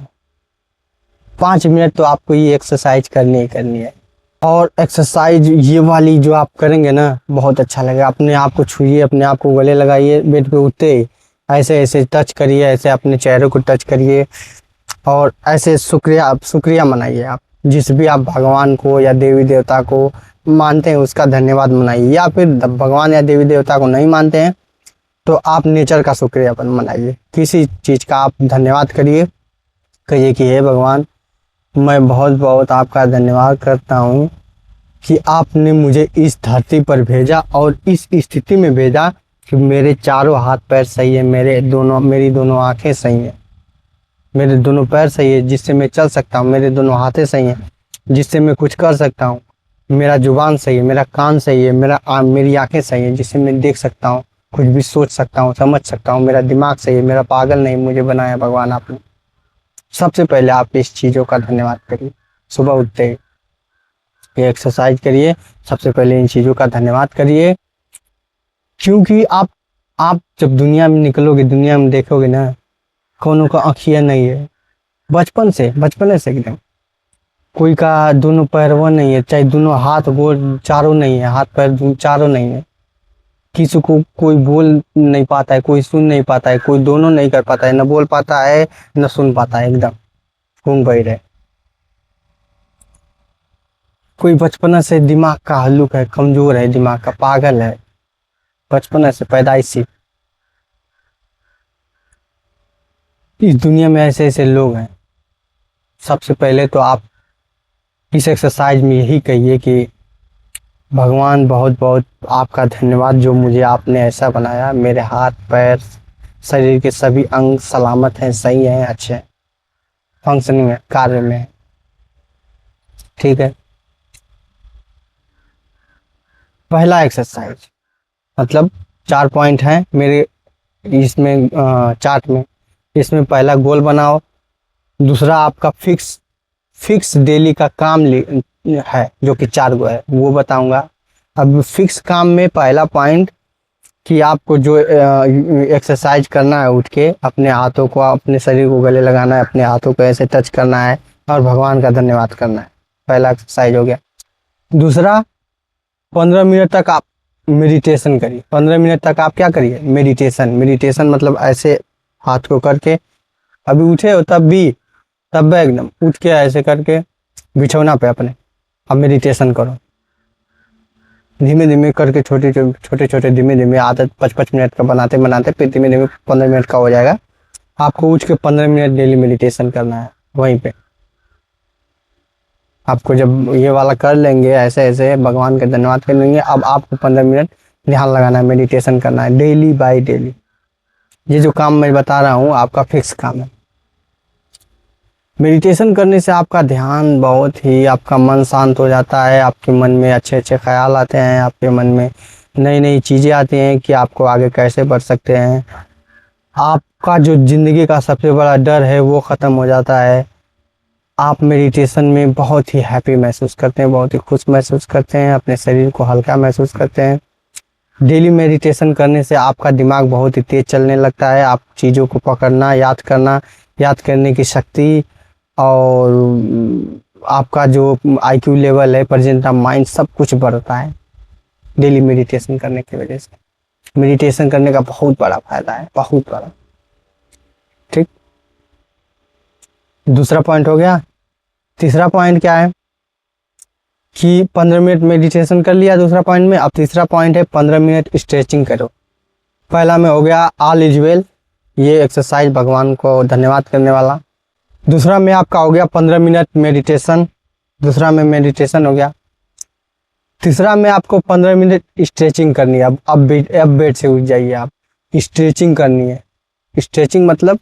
5 मिनट तो आपको ये एक्सरसाइज करनी ही करनी है। और एक्सरसाइज ये वाली जो आप करेंगे ना, बहुत अच्छा लगेगा। अपने आप को छूइए, अपने आप को गले लगाइए, बेड पे उठते ही ऐसे ऐसे टच करिए, ऐसे अपने चेहरे को टच करिए और ऐसे शुक्रिया मनाइए। आप जिस भी आप भगवान को या देवी देवता को मानते हैं उसका धन्यवाद मनाइए, या फिर भगवान या देवी देवता को नहीं मानते हैं तो आप नेचर का शुक्रिया मनाइए, किसी चीज़ का आप धन्यवाद करिए, कहिए कि हे भगवान, मैं बहुत बहुत आपका धन्यवाद करता हूँ कि आपने मुझे इस धरती पर भेजा और इस स्थिति में भेजा कि मेरे चारों हाथ पैर सही है, मेरी दोनों आंखें सही हैं, मेरे दोनों पैर सही है जिससे मैं चल सकता हूँ, मेरे दोनों हाथें सही हैं जिससे मैं कुछ कर सकता हूँ, मेरा जुबान सही है, मेरा कान सही है, मेरी आंखें सही हैं जिससे मैं देख सकता हूँ, कुछ भी सोच सकता हूँ, समझ सकता हूँ, मेरा दिमाग सही है, मेरा पागल नहीं मुझे बनाया भगवान आपने। सबसे पहले आप इस चीज़ों का धन्यवाद करिए। सुबह उठते ही ये एक्सरसाइज करिए। सबसे पहले इन चीज़ों का धन्यवाद करिए, क्योंकि आप जब दुनिया में निकलोगे, दुनिया में देखोगे ना, कोनो का आँखियाँ नहीं है, बचपन से एकदम कोई का दोनों पैरवा नहीं है, चाहे दोनों हाथ गोड़ चारों नहीं है, हाथ पैर चारों नहीं है, किसी को कोई बोल नहीं पाता है, कोई सुन नहीं पाता है, कोई दोनों नहीं कर पाता है, न बोल पाता है न सुन पाता है, एकदम घूम बहिर है। कोई बचपना से दिमाग का हल्लुक है, कमजोर है, दिमाग का पागल है, बचपना से पैदाइशी। इस दुनिया में ऐसे ऐसे लोग हैं। सबसे पहले तो आप इस एक्सरसाइज में यही कहिए कि भगवान बहुत बहुत आपका धन्यवाद, जो मुझे आपने ऐसा बनाया, मेरे हाथ पैर शरीर के सभी अंग सलामत हैं, सही हैं, अच्छे हैं, फंक्शनिंग है, कार्य में है। ठीक है। पहला एक्सरसाइज मतलब 4 पॉइंट हैं मेरे इसमें चार्ट में। इसमें पहला गोल बनाओ, दूसरा आपका फिक्स डेली का काम है जो कि 4 गो है, वो बताऊंगा। अब फिक्स काम में पहला पॉइंट कि आपको जो एक्सरसाइज करना है, उठ के अपने हाथों को, अपने शरीर को गले लगाना है, अपने हाथों को ऐसे टच करना है और भगवान का धन्यवाद करना है। पहला एक्सरसाइज हो गया। दूसरा, 15 मिनट तक आप मेडिटेशन करिए। 15 मिनट तक आप क्या करिए? मेडिटेशन मतलब ऐसे हाथ को करके, अभी उठे हो तब एकदम उठ के ऐसे करके बिछौना पे अपने अब मेडिटेशन करो। धीमे धीमे करके छोटे धीमे धीमे आदत 5-5 मिनट का बनाते बनाते फिर धीमे धीमे 15 मिनट का हो जाएगा। आपको उठ के 15 मिनट डेली मेडिटेशन करना है। वहीं पे आपको जब ये वाला कर लेंगे, ऐसे ऐसे भगवान का धन्यवाद कर लेंगे, अब आपको 15 मिनट ध्यान लगाना है, मेडिटेशन करना है डेली बाय डेली। ये जो काम मैं बता रहा हूँ आपका फिक्स काम है। मेडिटेशन करने से आपका ध्यान बहुत ही, आपका मन शांत हो जाता है, आपके मन में अच्छे अच्छे ख्याल आते हैं, आपके मन में नई नई चीज़ें आती हैं कि आपको आगे कैसे बढ़ सकते हैं। आपका जो ज़िंदगी का सबसे बड़ा डर है वो ख़त्म हो जाता है। आप मेडिटेशन में बहुत ही हैप्पी महसूस करते हैं, बहुत ही खुश महसूस करते हैं, अपने शरीर को हल्का महसूस करते हैं। डेली मेडिटेशन करने से आपका दिमाग बहुत ही तेज़ चलने लगता है। आप चीज़ों को पकड़ना, याद करने की शक्ति और आपका जो आईक्यू लेवल है, प्रेजेंट ऑफ माइंड, सब कुछ बढ़ता है डेली मेडिटेशन करने की वजह से। मेडिटेशन करने का बहुत बड़ा फायदा है, बहुत बड़ा। ठीक, दूसरा पॉइंट हो गया। तीसरा पॉइंट क्या है कि 15 मिनट मेडिटेशन कर लिया दूसरा पॉइंट में। अब तीसरा पॉइंट है 15 मिनट स्ट्रेचिंग करो। पहला में हो गया ऑल इज वेल, ये एक्सरसाइज भगवान को धन्यवाद करने वाला। दूसरा में आपका हो गया 15 मिनट मेडिटेशन, दूसरा में मेडिटेशन हो गया। तीसरा में आपको 15 मिनट स्ट्रेचिंग करनी है। अब बेड से उठ जाइए, आप स्ट्रेचिंग करनी है। स्ट्रेचिंग मतलब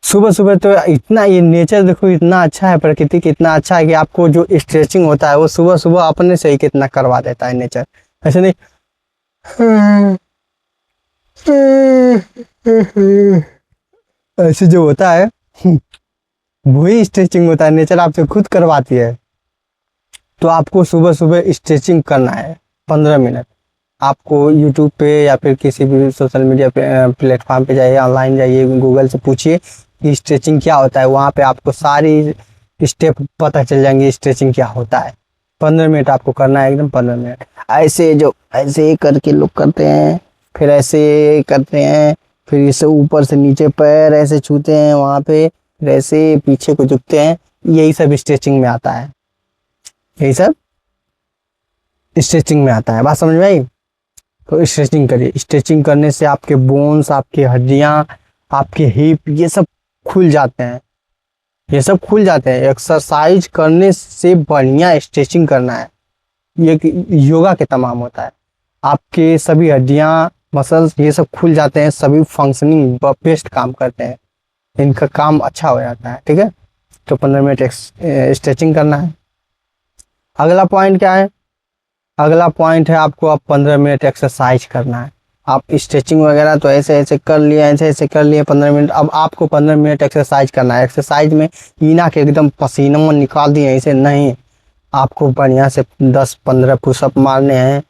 सुबह सुबह तो इतना, ये नेचर देखो इतना अच्छा है, प्रकृति कितना अच्छा है कि आपको जो स्ट्रेचिंग होता है वो सुबह सुबह अपने से ही कितना करवा देता है नेचर। ऐसे नहीं ऐसे जो होता है वही स्ट्रेचिंग होता है, नेचर आपसे खुद करवाती है। तो आपको सुबह सुबह स्ट्रेचिंग करना है 15 मिनट। आपको यूट्यूब पे या फिर किसी भी सोशल मीडिया पे प्लेटफॉर्म पे जाइए, ऑनलाइन जाइए, गूगल से पूछिए कि स्ट्रेचिंग क्या होता है। वहाँ पे आपको सारी स्टेप पता चल जाएंगे स्ट्रेचिंग क्या होता है। 15 मिनट आपको करना है, एकदम 15 मिनट। ऐसे करके लोग करते हैं, फिर ऐसे करते हैं, फिर इसे ऊपर से नीचे पैर ऐसे छूते हैं वहाँ पे, फिर ऐसे पीछे को झुकते हैं। यही सब स्ट्रेचिंग में आता है, यही सब स्ट्रेचिंग में आता है। बात समझ में आई? तो स्ट्रेचिंग करिए। स्ट्रेचिंग करने से आपके बोन्स, आपकी हड्डियाँ, आपके हिप, ये सब खुल जाते हैं, ये सब खुल जाते हैं। एक्सरसाइज करने से बढ़िया स्ट्रेचिंग करना है, ये योगा के तमाम होता है। आपके सभी हड्डियाँ, मसल्स, ये सब खुल जाते हैं, सभी फंक्शनिंग बेस्ट काम करते हैं, इनका काम अच्छा हो जाता है। ठीक है, तो 15 मिनट स्ट्रेचिंग करना है। अगला पॉइंट क्या है? अगला पॉइंट है आपको अब 15 मिनट एक्सरसाइज करना है। आप स्ट्रेचिंग वगैरह तो ऐसे ऐसे कर लिए, ऐसे ऐसे कर लिए 15 मिनट। अब आपको 15 मिनट एक्सरसाइज करना है। एक्सरसाइज में ईना के एकदम पसीना में निकाल दिए ऐसे नहीं, आपको बढ़िया से 10-15 पुशअप मारने हैं।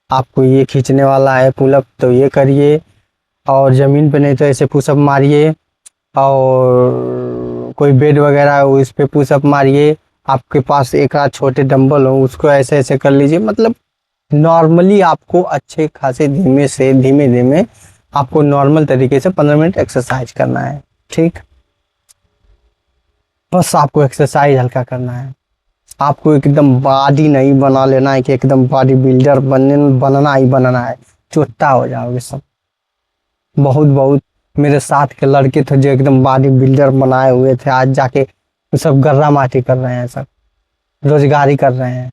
आपको ये खींचने वाला है पुलअप तो ये करिए, और ज़मीन पे नहीं तो ऐसे पुशअप मारिए, और कोई बेड वगैरह है उस पे पुशअप मारिए। आपके पास एक आध छोटे डंबल हो उसको ऐसे ऐसे कर लीजिए। मतलब नॉर्मली आपको अच्छे खासे धीमे धीमे आपको नॉर्मल तरीके से 15 मिनट एक्सरसाइज करना है। ठीक, बस आपको एक्सरसाइज हल्का करना है। आपको एकदम बॉडी नहीं बना लेना है कि एकदम बॉडी बिल्डर बनना ही बनना है, चोट्टा हो जाओगे सब। बहुत बहुत मेरे साथ के लड़के थे जो एकदम बॉडी बिल्डर बनाए हुए थे, आज जाके वो सब गर्रा माटी कर रहे हैं, सब रोजगारी कर रहे हैं,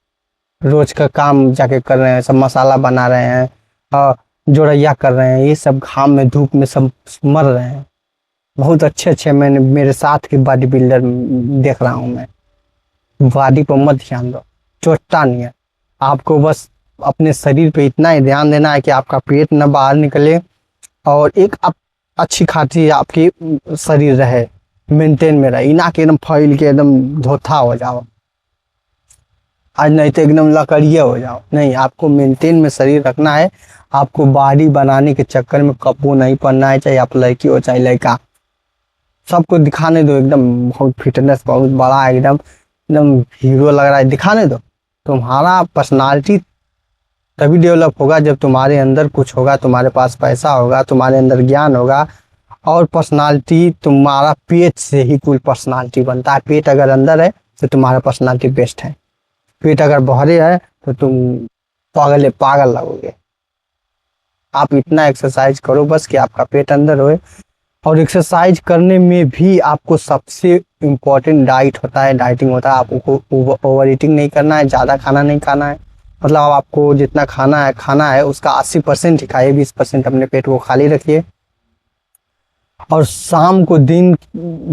रोज का काम जाके कर रहे हैं, सब मसाला बना रहे हैं और जोड़ैया कर रहे हैं। ये सब घाम में धूप में सब मर रहे हैं। बहुत अच्छे अच्छे मैंने मेरे साथ के बॉडी बिल्डर देख रहा हूँ मैं। बॉडी पर मत ध्यान दो, चोट्टा नहीं है। आपको बस अपने शरीर पे इतना ही ध्यान देना है कि आपका पेट न बाहर निकले और एक अच्छी खासी आपकी शरीर रहे, मेंटेन में रहे। इना के एकदम फैल के एकदम धोथा हो जाओ, आज नहीं तो एकदम लकड़िए हो जाओ। नहीं, आपको मेंटेन में शरीर रखना है। आपको बॉडी बनाने के चक्कर में कपू नहीं पड़ना है, चाहे आप लड़की हो चाहे लड़का। सबको दिखाने दो एकदम बहुत फिटनेस बहुत बड़ा, एकदम एकदम हीरो लग रहा है, दिखाने दो। तुम्हारा पर्सनालिटी तभी डेवलप होगा जब तुम्हारे अंदर कुछ होगा, तुम्हारे पास पैसा होगा, तुम्हारे अंदर ज्ञान होगा। और पर्सनालिटी तुम्हारा पेट से ही कोई पर्सनालिटी बनता है। पेट अगर अंदर है तो तुम्हारा पर्सनालिटी बेस्ट है। पेट अगर बहरे है तो तुम पागल लगोगे। आप इतना एक्सरसाइज करो बस कि आपका पेट अंदर होए। और एक्सरसाइज करने में भी आपको सबसे इम्पोर्टेंट डाइट होता है, डाइटिंग होता है। आपको ओवर ईटिंग नहीं करना है, ज़्यादा खाना नहीं खाना है। मतलब आपको जितना खाना है उसका 80% ही खाइए, 20% अपने पेट को खाली रखिए। और शाम को दिन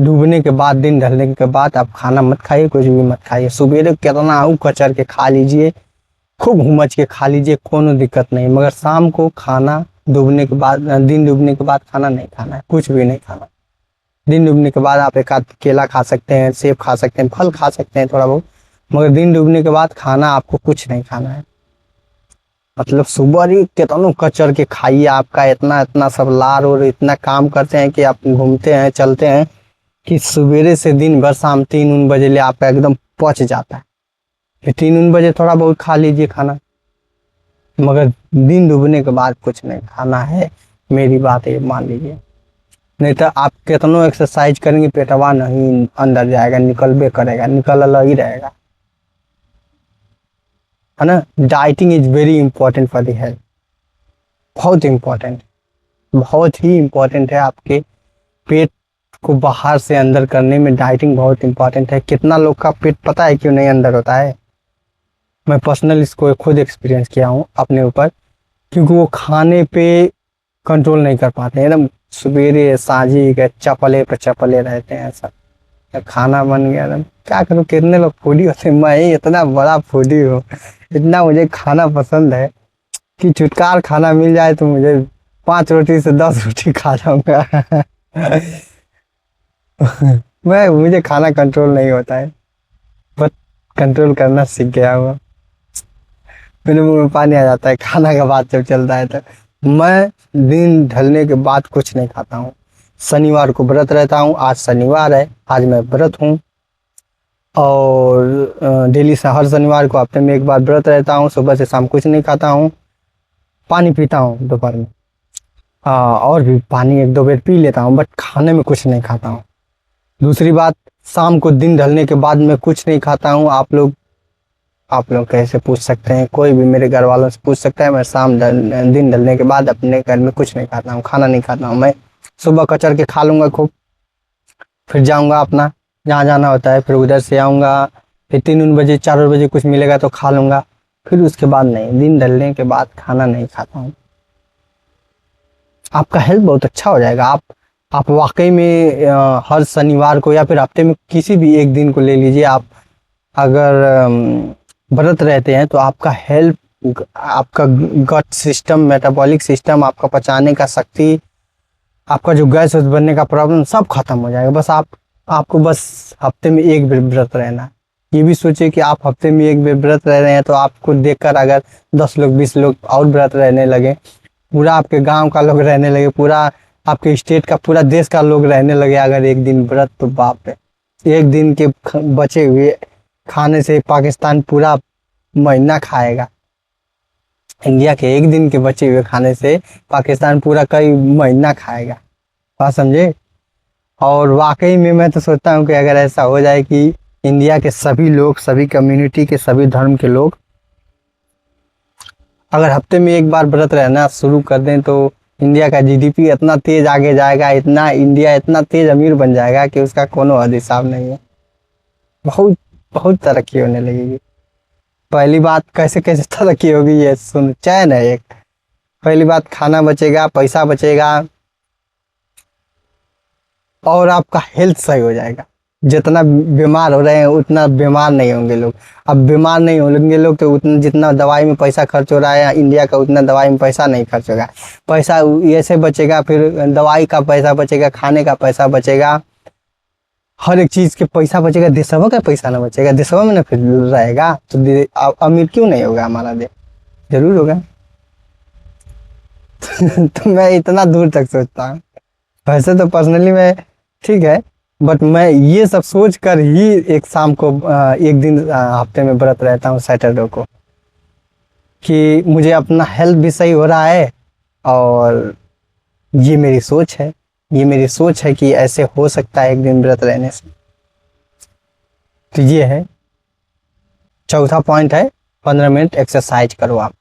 डूबने के बाद, दिन ढलने के बाद आप खाना मत खाइए, कुछ भी मत खाइए। सुबह कितना कचर के खा लीजिए, खूब घूमच के खा लीजिए, कोनो दिक्कत नहीं। मगर शाम को खाना डूबने के बाद, दिन डूबने के बाद खाना नहीं खाना है, कुछ भी नहीं खाना। दिन डूबने के बाद आप एक आध केला खा सकते हैं, सेब खा सकते हैं, फल खा सकते हैं थोड़ा बहुत, मगर दिन डूबने के बाद खाना आपको कुछ नहीं खाना है। मतलब सुबह ही कितना कचर के खाइए। आपका इतना इतना सब लार और इतना काम करते हैं कि आप घूमते हैं चलते हैं कि सवेरे से दिन भर शाम 3-4 बजे ले आपका एकदम पच जाता है। फिर 3-4 बजे थोड़ा बहुत खा लीजिए खाना, मगर दिन डूबने के बाद कुछ नहीं खाना है। मेरी बात ये मान लीजिए, नहीं तो आप कितनों एक्सरसाइज करेंगे पेटवा नहीं अंदर जाएगा, निकलबे करेगा, निकल अलग ही रहेगा, है ना। Dieting is very important for the health, बहुत इंपॉर्टेंट, बहुत ही इंपॉर्टेंट है। आपके पेट को बाहर से अंदर करने में डाइटिंग बहुत इंपॉर्टेंट है। कितना लोग का पेट पता है क्यों नहीं अंदर होता है? मैं पर्सनल इसको खुद एक्सपीरियंस किया हूँ अपने ऊपर, क्योंकि वो खाने पे कंट्रोल नहीं कर पाते, एकदम सवेरे साझी के चपले पे चपले रहते हैं सब। जब खाना बन गया एकदम क्या करूँ, कितने लोग फूडी होते हैं, मैं ही इतना बड़ा फूडी हूँ। इतना मुझे खाना पसंद है कि चुटकार खाना मिल जाए तो मुझे 5 रोटी से 10 रोटी खा जाऊंगा। मुझे खाना कंट्रोल नहीं होता है, बट कंट्रोल करना सीख गया हुआ। मेरे मुंह में पानी आ जाता है खाना का बात जब चलता है तो। मैं दिन ढलने के बाद कुछ नहीं खाता हूँ। शनिवार को व्रत रहता हूँ, आज शनिवार है, आज मैं व्रत हूँ। और डेली से हर शनिवार को हफ्ते में एक बार व्रत रहता हूँ। सुबह से शाम कुछ नहीं खाता हूँ, पानी पीता हूँ दोपहर में, और भी पानी 1-2 बेर पी लेता हूँ, बट खाने में कुछ नहीं खाता हूँ। दूसरी बात, शाम को दिन ढलने के बाद मैं कुछ नहीं खाता हूँ। आप लोग कैसे पूछ सकते हैं, कोई भी मेरे घर वालों से पूछ सकता है। मैं दिन ढलने के बाद अपने घर में कुछ नहीं खाता हूँ, खाना नहीं खाता हूँ। मैं सुबह कचर के खा लूँगा खूब, फिर जाऊँगा अपना जहाँ जाना होता है, फिर उधर से आऊँगा, फिर 3-4 बजे 4 बजे कुछ मिलेगा तो खा लूँगा, फिर उसके बाद नहीं। दिन ढलने के बाद खाना नहीं खाता हूँ। आपका हेल्थ बहुत अच्छा हो जाएगा। आप वाकई में हर शनिवार को या फिर हफ्ते में किसी भी एक दिन को ले लीजिए, आप अगर व्रत रहते हैं तो आपका हेल्थ आपका गट सिस्टम, मेटाबॉलिक सिस्टम, आपका पचाने का शक्ति, आपका जो गैस बनने का प्रॉब्लम सब खत्म हो जाएगा। बस आपको बस हफ्ते में एक बार व्रत रहना है। ये भी सोचिए कि आप हफ्ते में एक बार व्रत रह रहे हैं, तो आपको देखकर अगर 10 लोग 20 लोग और व्रत रहने लगे, पूरा आपके गांव का लोग रहने लगे, पूरा आपके स्टेट का, पूरा देश का लोग रहने लगे अगर एक दिन व्रत, तो बाप रे, एक दिन के बचे हुए खाने से पाकिस्तान पूरा महीना खाएगा। इंडिया के एक दिन के बचे हुए खाने से पाकिस्तान पूरा कई महीना खाएगा। बात समझे? और वाकई में मैं तो सोचता हूँ कि अगर ऐसा हो जाए कि इंडिया के सभी लोग, सभी कम्युनिटी के, सभी धर्म के लोग अगर हफ्ते में एक बार व्रत रहना शुरू कर दें, तो इंडिया का जीडीपी इतना तेज आगे जाएगा, इतना इंडिया इतना तेज अमीर बन जाएगा कि उसका कोनो हद हिसाब नहीं है। बहुत बहुत तरक्की होने लगेगी। पहली बात, कैसे कैसे तरक्की होगी ये सुन, चैन है एक। पहली बात, खाना बचेगा, पैसा बचेगा, और आपका हेल्थ सही हो जाएगा। जितना बीमार हो रहे हैं उतना बीमार नहीं होंगे लोग। अब बीमार नहीं होंगे लोग तो उतना, जितना दवाई में पैसा खर्च हो रहा है इंडिया का, उतना दवाई में पैसा नहीं खर्च होगा। पैसा ऐसे बचेगा, फिर दवाई का पैसा बचेगा, खाने का पैसा बचेगा, हर एक चीज के पैसा बचेगा। देशवा का पैसा ना बचेगा, देशवा में ना फिर रहेगा, तो अमीर क्यों नहीं होगा हमारा देश? जरूर होगा। तो मैं इतना दूर तक सोचता हूँ। वैसे तो पर्सनली मैं ठीक है, बट मैं ये सब सोच कर ही एक शाम को एक दिन हफ्ते में व्रत रहता हूँ, सैटरडे को, कि मुझे अपना हेल्थ भी सही हो रहा है। और ये मेरी सोच है, ये मेरी सोच है कि ऐसे हो सकता है एक दिन व्रत रहने से। तो ये है चौथा पॉइंट है, 15 मिनट एक्सरसाइज करो। आप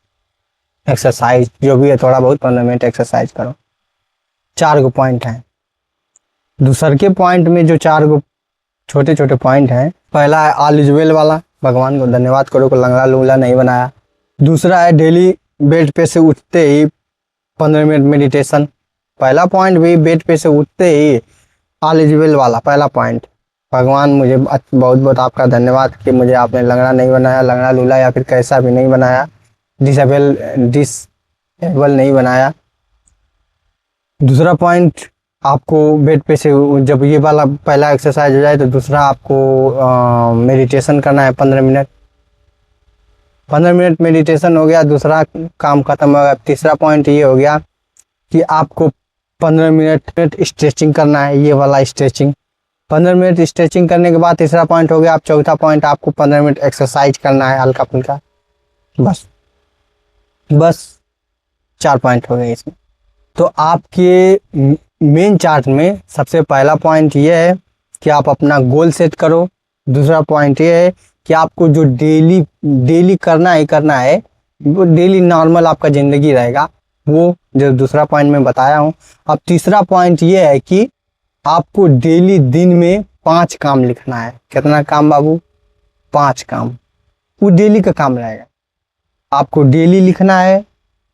एक्सरसाइज जो भी है, थोड़ा बहुत 15 मिनट एक्सरसाइज करो। 4 गो पॉइंट हैं। दूसर के पॉइंट में जो 4 गो छोटे छोटे पॉइंट हैं, पहला है ऑल इज वेल वाला, भगवान को धन्यवाद करो को लंगड़ा लूंगड़ा नहीं बनाया। दूसरा है डेली बेड पे से उठते ही 15 मिनट मेडिटेशन। पहला पॉइंट भी बेड पे से उठते ही ऑल इज वेल वाला पहला पॉइंट, भगवान मुझे बहुत बहुत आपका धन्यवाद कि मुझे आपने लंगड़ा नहीं बनाया, लंगड़ा लूला या फिर कैसा भी नहीं बनाया, डिसेबल नहीं बनाया। दूसरा पॉइंट, आपको बेड पे से जब ये वाला पहला एक्सरसाइज हो जाए तो दूसरा आपको मेडिटेशन करना है 15 मिनट। 15 मिनट मेडिटेशन हो गया, दूसरा काम खत्म हो गया। तीसरा पॉइंट ये हो गया कि आपको 15 मिनट स्ट्रेचिंग करना है, ये वाला स्ट्रेचिंग। 15 मिनट स्ट्रेचिंग करने के बाद तीसरा पॉइंट हो गया। आप चौथा पॉइंट, आपको 15 मिनट एक्सरसाइज करना है हल्का फुल्का। बस 4 पॉइंट हो गए इसमें। तो आपके मेन चार्ट में सबसे पहला पॉइंट ये है कि आप अपना गोल सेट करो। दूसरा पॉइंट ये है कि आपको जो डेली करना है, वो डेली नॉर्मल आपका ज़िंदगी रहेगा, वो जो दूसरा पॉइंट मैं बताया हूँ। अब तीसरा पॉइंट ये है कि आपको डेली दिन में 5 काम लिखना है। कितना काम बाबू? 5 काम। वो डेली का काम रहेगा। आपको डेली लिखना है,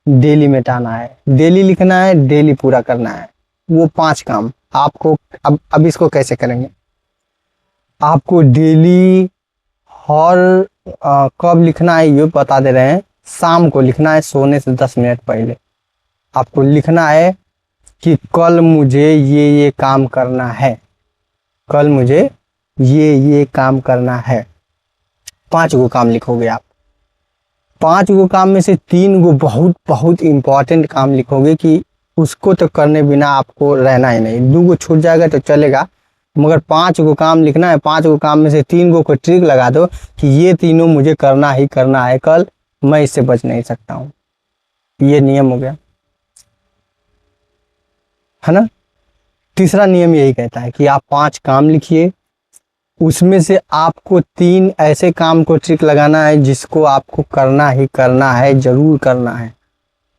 डेली मिटाना है, डेली लिखना है, डेली पूरा करना है। वो 5 काम आपको। अब इसको कैसे करेंगे? आपको डेली हर कब लिखना है ये बता दे रहे हैं। शाम को लिखना है, सोने से 10 मिनट पहले आपको लिखना है कि कल मुझे ये काम करना है, कल मुझे ये काम करना है। 5 गो काम लिखोगे आप। 5 गो काम में से 3 गो बहुत बहुत इंपॉर्टेंट काम लिखोगे कि उसको तो करने बिना आपको रहना ही नहीं। 2 गो छूट जाएगा तो चलेगा, मगर 5 गो काम लिखना है। 5 गो काम में से 3 गो को ट्रिक लगा दो कि ये तीनों मुझे करना ही करना है कल, मैं इससे बच नहीं सकता हूँ। ये नियम हो गया, है ना। तीसरा नियम यही कहता है कि आप 5 काम लिखिए, उसमें से आपको 3 ऐसे काम को ट्रिक लगाना है जिसको आपको करना ही करना है, जरूर करना है।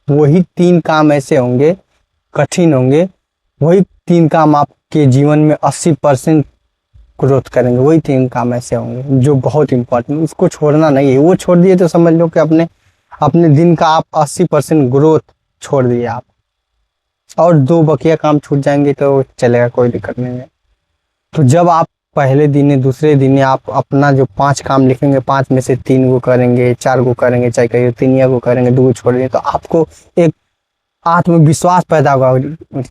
वही 3 काम ऐसे होंगे, कठिन होंगे, वही 3 काम आपके जीवन में 80% ग्रोथ करेंगे। वही 3 काम ऐसे होंगे जो बहुत इंपॉर्टेंट, उसको छोड़ना नहीं है। वो छोड़ दिए तो समझ लो कि अपने दिन का आप 80% ग्रोथ छोड़ दिए आप, और 2 बकिया काम छूट जाएंगे तो चलेगा, कोई दिक्कत नहीं है। तो जब आप पहले दिन दूसरे दिन आप अपना जो 5 काम लिखेंगे, 5 में से 3 को करेंगे, 4 को करेंगे, चाहे कहिए 3 को करेंगे, 2 को छोड़ देंगे, तो आपको एक आत्मविश्वास पैदा होगा।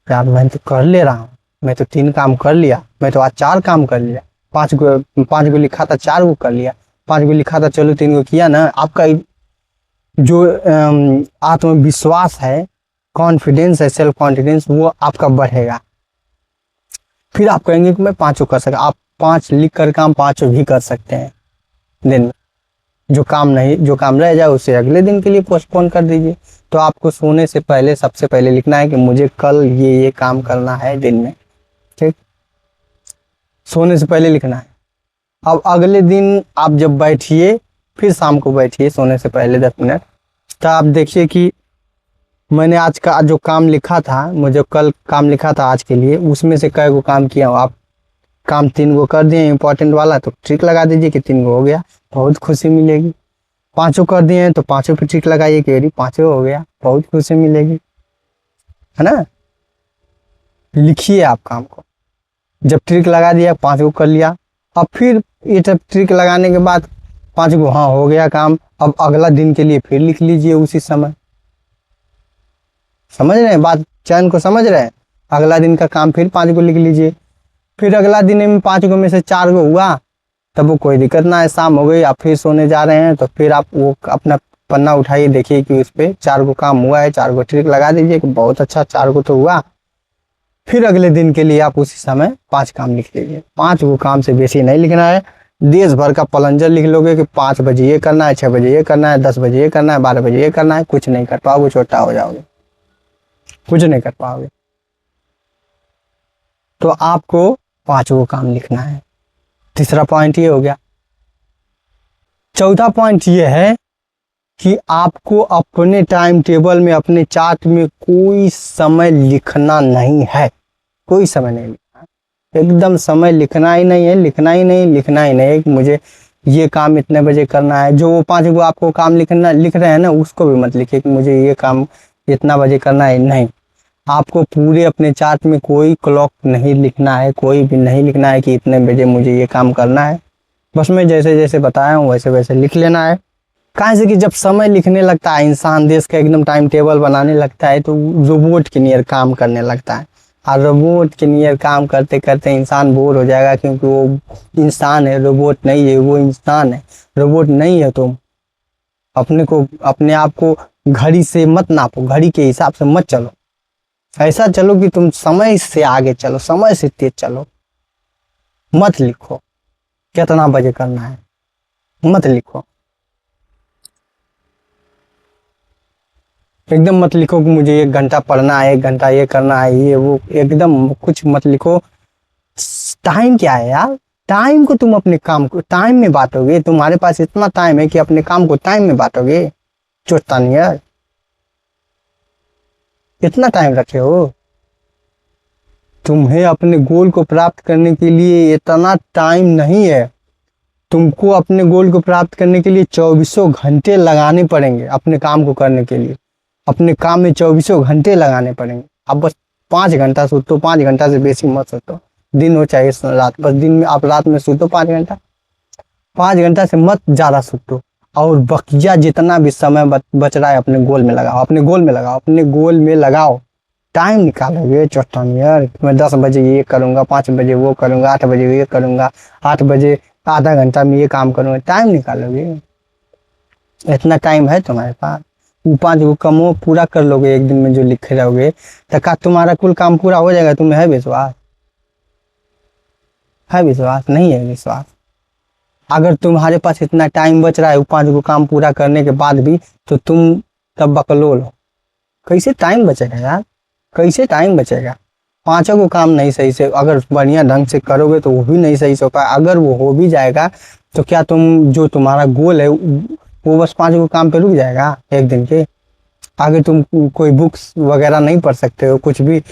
यार मैं तो कर ले रहा हूँ, मैं तो 3 काम कर लिया, मैं तो आज 4 काम कर लिया, 5 को लिखा था 4 को कर लिया, 5 को लिखा था चलो 3 को किया ना। आपका जो आत्मविश्वास है, कॉन्फिडेंस है, सेल्फ कॉन्फिडेंस, वो आपका बढ़ेगा। फिर आप कहेंगे कि मैं 5 कर सकता। आप 5 लिख कर काम 5 भी कर सकते हैं दिन में। जो काम रह जाए उसे अगले दिन के लिए पोस्टपोन कर दीजिए। तो आपको सोने से पहले सबसे पहले लिखना है कि मुझे कल ये काम करना है दिन में, ठीक। सोने से पहले लिखना है। अब अगले दिन आप जब बैठिए, फिर शाम को बैठिए सोने से पहले 10 मिनट, तो आप देखिए कि मैंने आज का जो काम लिखा था, मुझे कल काम लिखा था आज के लिए, उसमें से कई को काम किया हूँ। आप काम 3 को कर दिए इंपॉर्टेंट वाला, तो टिक लगा दीजिए कि 3 को हो गया, बहुत खुशी मिलेगी। 5 कर दिए हैं तो 5 पे टिक लगाइए कि यदि 5 हो गया, बहुत खुशी मिलेगी, है ना। लिखिए आप काम को। जब ट्रिक लगा दिया, 5 को कर लिया, अब फिर ये सब ट्रिक लगाने के बाद 5 को हाँ हो गया काम, अब अगला दिन के लिए फिर लिख लीजिए उसी समय। समझ रहे हैं बात, चैन को समझ रहे हैं। अगला दिन का काम फिर 5 को लिख लीजिए। फिर अगला दिन में 5 को में से 4 को हुआ, तब वो कोई दिक्कत ना है, शाम हो गई, आप फिर सोने जा रहे हैं, तो फिर आप वो अपना पन्ना उठाइए, देखिए कि उस पर 4 को काम हुआ है, 4 को ट्रिक लगा दीजिए कि बहुत अच्छा 4 को तो हुआ। फिर अगले दिन के लिए आप उसी समय 5 काम लिख लीजिए। 5 को काम से बेसी नहीं लिखना है। देश भर का पलंजर लिख लोगे कि 5 बजे ये करना है, 6 बजे ये करना है, 10 बजे ये करना है, 12 बजे ये करना है, कुछ नहीं कर पाओगे, छोटा हो जाओगे, कुछ नहीं कर पाओगे। तो आपको 5 को काम लिखना है। तीसरा पॉइंट ये हो गया। चौथा पॉइंट ये है कि आपको अपने टाइम टेबल में, अपने चार्ट में कोई समय लिखना नहीं है, कोई समय नहीं लिखना है, एकदम समय लिखना ही नहीं है, लिखना ही नहीं है कि मुझे ये काम इतने बजे करना है। जो वो 5 को आपको काम लिख रहे हैं ना, उसको भी मत लिखिए कि मुझे ये काम इतना बजे करना है, नहीं। आपको पूरे अपने चार्ट में कोई क्लॉक नहीं लिखना है, कोई भी नहीं लिखना है कि इतने बजे मुझे ये काम करना है। बस मैं जैसे जैसे बताया हूँ वैसे वैसे लिख लेना है। कहाँ से कि जब समय लिखने लगता है इंसान, देश का एकदम टाइम टेबल बनाने लगता है, तो रोबोट के नियर काम करने लगता है। और रोबोट के नियर काम करते करते इंसान बोर हो जाएगा, क्योंकि वो इंसान है, रोबोट नहीं है। वो इंसान है, रोबोट नहीं है। तुम अपने आप को घड़ी से मत नापो, घड़ी के हिसाब से मत चलो। ऐसा चलो कि तुम समय से आगे चलो, समय से तेज चलो। मत लिखो कितना बजे करना है, मत लिखो, एकदम मत लिखो कि मुझे 1 घंटा पढ़ना है, 1 घंटा ये करना है, ये वो, एकदम कुछ मत लिखो। टाइम क्या है यार, टाइम को तुम अपने काम को टाइम में बांटोगे। तुम्हारे पास इतना टाइम है कि अपने काम को टाइम में बांटोगे। चोटता नहीं है, इतना टाइम रखे हो। तुम्हें अपने गोल को प्राप्त करने के लिए इतना टाइम नहीं है। तुमको अपने गोल को प्राप्त करने के लिए 24 घंटे लगाने पड़ेंगे अपने काम को करने के लिए। अपने काम में 24 घंटे लगाने पड़ेंगे। अब बस 5 घंटा सोचो, 5 घंटा से बेसी मत सोचो, दिन हो चाहे रात। बस दिन में आप रात में सोचो 5 घंटा, 5 घंटा से मत ज़्यादा सोचो। और बकिया जितना भी समय बच रहा है अपने गोल में लगाओ, अपने गोल में लगाओ, अपने गोल में लगाओ। टाइम निकालोगे चौटान यार, मैं 10 बजे ये करूँगा, 5 बजे वो करूँगा, 8 बजे ये करूँगा, 8 बजे आधा घंटा में ये काम करूँगा। टाइम निकालोगे, इतना टाइम है तुम्हारे पास। वो 5 को कमो पूरा कर लोगे एक दिन में जो लिखे रहोगे, तो का तुम्हारा कुल काम पूरा हो जाएगा। तुम्हें है विश्वास? है विश्वास? नहीं है विश्वास। अगर तुम्हारे पास इतना टाइम बच रहा है वो 5 को काम पूरा करने के बाद भी, तो तुम तब बकलोल हो। कैसे टाइम बचेगा यार, कैसे टाइम बचेगा? 5 को काम नहीं सही से अगर बढ़िया ढंग से करोगे तो वो भी नहीं सही से हो पाए। अगर वो हो भी जाएगा तो क्या तुम जो तुम्हारा गोल है वो बस 5 को काम पे रुक जाएगा एक दिन के? आगे तुम कोई बुक्स वगैरह नहीं पढ़ सकते हो, कुछ भी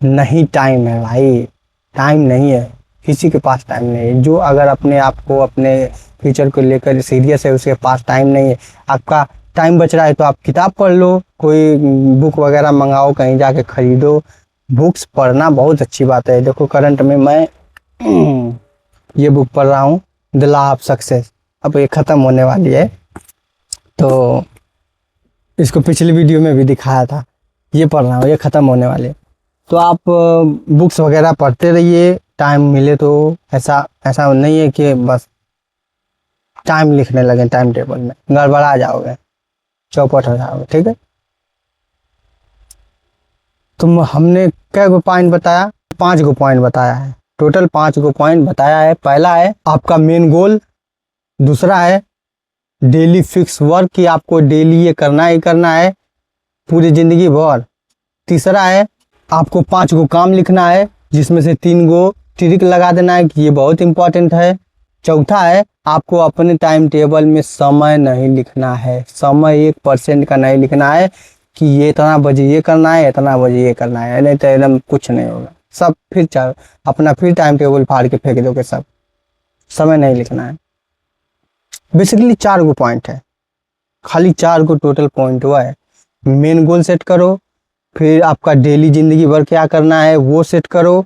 नहीं। टाइम है भाई, टाइम नहीं है, किसी के पास टाइम नहीं है। जो अगर अपने आप को, अपने फ्यूचर को लेकर सीरियस है, उसके पास टाइम नहीं है। आपका टाइम बच रहा है तो आप किताब पढ़ लो, कोई बुक वगैरह मंगाओ, कहीं जाके खरीदो, बुक्स पढ़ना बहुत अच्छी बात है। देखो करंट में मैं ये बुक पढ़ रहा हूँ, द लॉ ऑफ सक्सेस। अब ये ख़त्म होने वाली है, तो इसको पिछली वीडियो में भी दिखाया था। ये पढ़ रहा हूँ, ये ख़त्म होने वाली है। तो आप बुक्स वगैरह पढ़ते रहिए, टाइम मिले तो। ऐसा ऐसा नहीं है कि बस टाइम लिखने लगे, टाइम टेबल में गड़बड़ा जाओगे, चौपट हो जाओगे, ठीक है। तुम हमने कै गो पॉइंट बताया? 5 गो पॉइंट बताया है, टोटल 5 गो पॉइंट बताया है। पहला है आपका मेन गोल, दूसरा है डेली फिक्स वर्क कि आपको डेली ये करना ही करना है पूरी जिंदगी भर। तीसरा है आपको 5 गो काम लिखना है, जिसमें से 3 गो टिक लगा देना है कि ये बहुत इंपॉर्टेंट है। चौथा है आपको अपने टाइम टेबल में समय नहीं लिखना है, समय 1% का नहीं लिखना है कि ये इतना बजे ये करना है, इतना बजे ये करना है, नहीं तो एकदम कुछ नहीं होगा। सब फिर अपना फिर टाइम टेबल फाड़ के फेंक दोगे सब, समय नहीं लिखना है। बेसिकली 4 गो पॉइंट है, खाली 4 गो टोटल पॉइंट हुआ है। मेन गोल सेट करो, फिर आपका डेली ज़िंदगी भर क्या करना है वो सेट करो,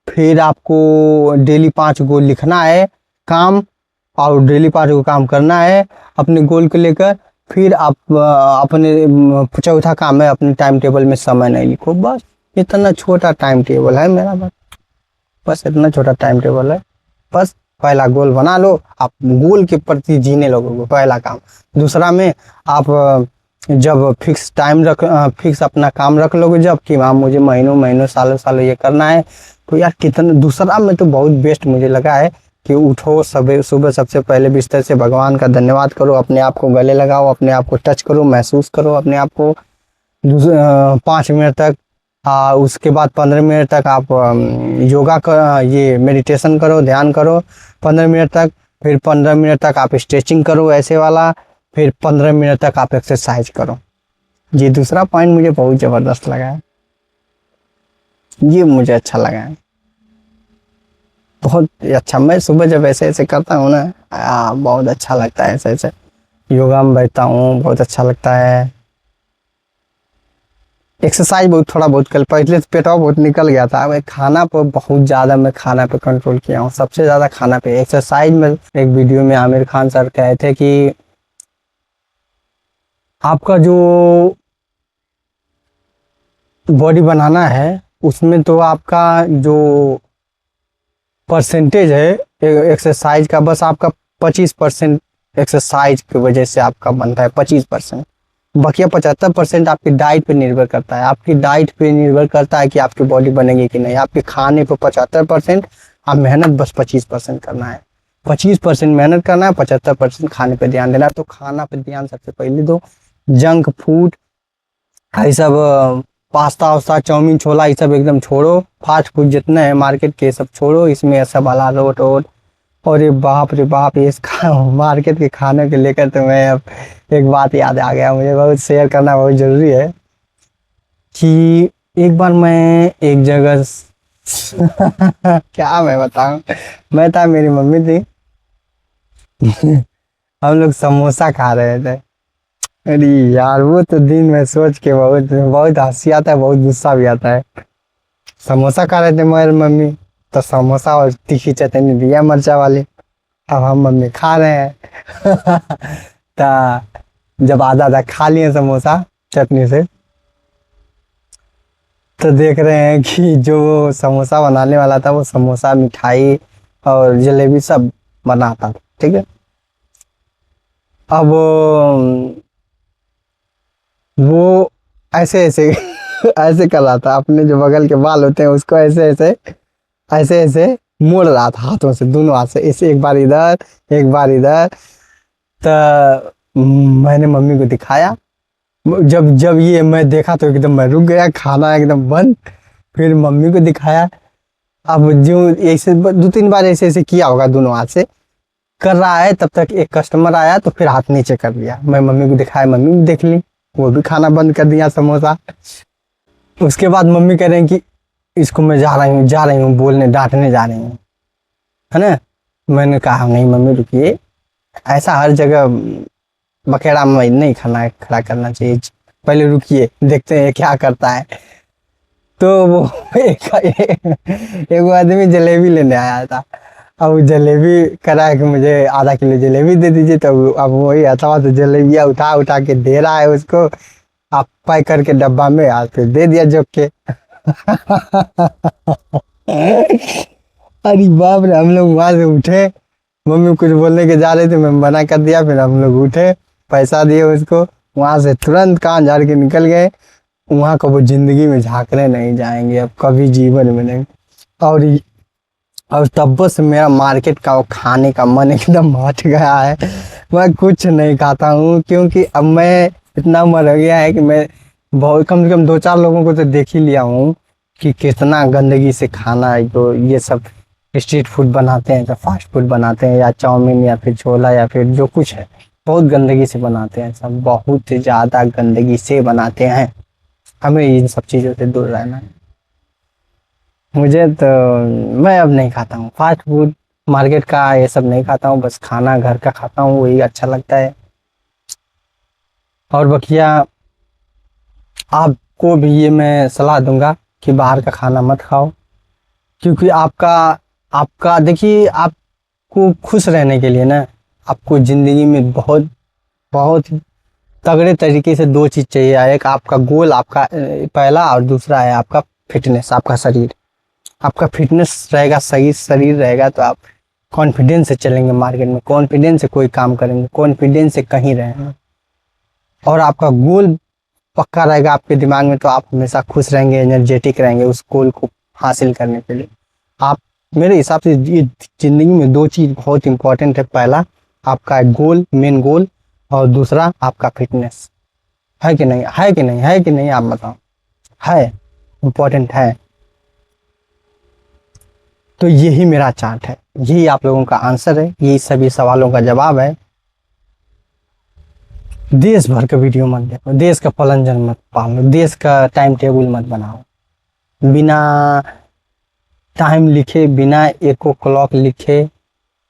फिर आपको डेली 5 गो लिखना है काम, और डेली 5 गो काम करना है अपने गोल को लेकर। फिर आप अपने चौथा काम है अपने टाइम टेबल में समय नहीं लिखो। बस इतना छोटा टाइम टेबल है मेरा, बस इतना छोटा टाइम टेबल है। बस पहला गोल बना लो, आप गोल के प्रति जीने लगोगे, पहला काम। दूसरा में आप जब फिक्स टाइम फिक्स अपना काम रख लोगे, जब कि हाँ मुझे महीनों महीनों सालों सालों ये करना है, तो यार कितना। दूसरा में तो बहुत बेस्ट मुझे लगा है कि उठो सुबह सुबह, सबसे पहले बिस्तर से भगवान का धन्यवाद करो, अपने आप को गले लगाओ, अपने आप को टच करो, महसूस करो अपने आप को 5 मिनट तक। उसके बाद 15 मिनट तक आप योगा कर, ये मेडिटेशन करो, ध्यान करो 15 मिनट तक। फिर 15 मिनट तक आप स्ट्रेचिंग करो ऐसे वाला, फिर 15 मिनट तक आप एक्सरसाइज करो। ये दूसरा पॉइंट मुझे बहुत ज़बरदस्त लगा है, ये मुझे अच्छा लगा है, बहुत अच्छा। मैं सुबह जब ऐसे ऐसे करता हूँ ना, बहुत अच्छा लगता है। ऐसे ऐसे योगा में बैठता हूँ, बहुत अच्छा लगता है। एक्सरसाइज बहुत थोड़ा बहुत कल, पहले तो पेटवा बहुत निकल गया था। मैं खाना पर बहुत ज़्यादा, मैं खाना पे कंट्रोल किया हूँ, सबसे ज़्यादा खाना पे। एक्सरसाइज में एक वीडियो में आमिर खान सर कहे थे कि आपका जो बॉडी बनाना है उसमें तो आपका जो परसेंटेज है एक्सरसाइज का, बस आपका 25% एक्सरसाइज की वजह से आपका बनता है, 25%। बाकी 75% आपकी डाइट पे निर्भर करता है। आपकी डाइट पे निर्भर करता है कि आपकी बॉडी बनेगी कि नहीं। आपके खाने पे 75%, आप मेहनत बस 25% करना है। 25% मेहनत करना है, 75% खाने पे ध्यान देना है। तो खाना पे ध्यान सबसे पहले दो। जंक फूड ये सब पास्ता वास्ता चाउमीन छोला ये सब एकदम छोड़ो। फास्ट फूड जितना है मार्केट के सब छोड़ो, इसमें सब वाला रोट वोट। और ये बाप रे बाप, ये मार्केट के खाने के लेकर तो मैं अब एक बात याद आ गया मुझे, बहुत शेयर करना बहुत ज़रूरी है कि एक बार मैं एक जगह क्या मैं बताऊं, मैं था मेरी मम्मी थी हम लोग समोसा खा रहे थे। अरे यार वो तो दिन में सोच के बहुत बहुत हंसी आता है, बहुत गुस्सा भी आता है। समोसा खा रहे थे मेरी मम्मी, तो समोसा और तीखी चटनी दिया मिर्चा वाली। अब हम मम्मी खा रहे हैं तो जब आधा आधा खा लिए समोसा चटनी से, तो देख रहे हैं कि जो समोसा बनाने वाला था वो समोसा मिठाई और जलेबी सब बनाता था, ठीक है। अब वो ऐसे ऐसे ऐसे कर रहा था, अपने जो बगल के बाल होते हैं उसको ऐसे ऐसे ऐसे ऐसे मोड़ रहा था हाथों से, दोनों हाथ से ऐसे, एक बार इधर एक बार इधर। तो मैंने मम्मी को दिखाया। जब जब ये मैं देखा तो एकदम मैं रुक गया, खाना एकदम बंद। फिर मम्मी को दिखाया। अब जो ऐसे 2-3 बार ऐसे ऐसे किया होगा, दोनों हाथ से कर रहा है, तब तक एक कस्टमर आया तो फिर हाथ नीचे कर दिया। मैं मम्मी को दिखाया, मम्मी भी देख ली, वो भी खाना बंद कर दिया समोसा। उसके बाद मम्मी कह रहे हैं कि इसको मैं जा रही हूँ बोलने, डांटने जा रही हूँ, है ना। मैंने कहा नहीं मम्मी रुकिए, ऐसा हर जगह बखेड़ा में नहीं खाना खड़ा करना चाहिए, पहले रुकिए देखते हैं क्या करता है। तो वो एक आदमी जलेबी लेने आया था। अब वो जलेबी करा कि मुझे आधा किलो जलेबी दे दीजिए, तो अब वही आता तो जलेबियाँ उठा उठा के दे रहा है उसको। आप पैक करके डब्बा में आज फिर दे दिया जोक के। अरे बाप रे, हम लोग वहां से उठे, मम्मी कुछ बोलने के जा रहे थे, मैं मना कर दिया, फिर हम लोग उठे, पैसा दिए उसको, वहां से तुरंत कान झाड़ के निकल गए। वहां का वो जिंदगी में झांकने नहीं जाएंगे अब कभी जीवन में नहीं। और और तब से मेरा मार्केट का वो खाने का मन एकदम हट गया है। मैं कुछ नहीं खाता हूँ, क्योंकि अब मैं इतना उम्र हो गया है कि मैं बहुत कम से कम 2-4 लोगों को तो देख ही लिया हूँ कि कितना गंदगी से खाना है, तो ये सब स्ट्रीट फूड बनाते हैं, तो फास्ट फूड बनाते हैं, या चाउमीन या फिर छोला या फिर जो कुछ है, बहुत गंदगी से बनाते हैं सब, बहुत ज़्यादा गंदगी से बनाते हैं। हमें इन सब चीज़ों से दूर रहना है। मुझे तो, मैं अब नहीं खाता हूँ फास्ट फूड, मार्केट का ये सब नहीं खाता हूँ, बस खाना घर का खाता हूँ, वही अच्छा लगता है। और बकिया आपको भी ये मैं सलाह दूंगा कि बाहर का खाना मत खाओ, क्योंकि आपका आपका देखिए, आपको खुश रहने के लिए ना, आपको ज़िंदगी में बहुत बहुत तगड़े तरीके से 2 चीज़ चाहिए। एक आपका गोल, आपका पहला, और दूसरा है आपका फिटनेस, आपका शरीर। आपका फिटनेस रहेगा, सही शरीर रहेगा, तो आप कॉन्फिडेंस से चलेंगे मार्केट में, कॉन्फिडेंस से कोई काम करेंगे, कॉन्फिडेंस से कहीं रहेंगे। और आपका गोल पक्का रहेगा आपके दिमाग में, तो आप हमेशा खुश रहेंगे, एनर्जेटिक रहेंगे उस गोल को हासिल करने के लिए। आप, मेरे हिसाब से ये जिंदगी में 2 चीज़ बहुत इंपॉर्टेंट है। पहला आपका गोल, मेन गोल, और दूसरा आपका फिटनेस। है कि नहीं, है कि नहीं, है कि नहीं, आप बताओ। है, इम्पोर्टेंट है। तो यही मेरा चार्ट है, यही आप लोगों का आंसर है, यही सभी सवालों का जवाब है। देश भर का वीडियो मत देखो, देश का पलंजन मत पालो, देश का टाइम टेबल मत बनाओ, बिना टाइम लिखे, बिना एको क्लॉक लिखे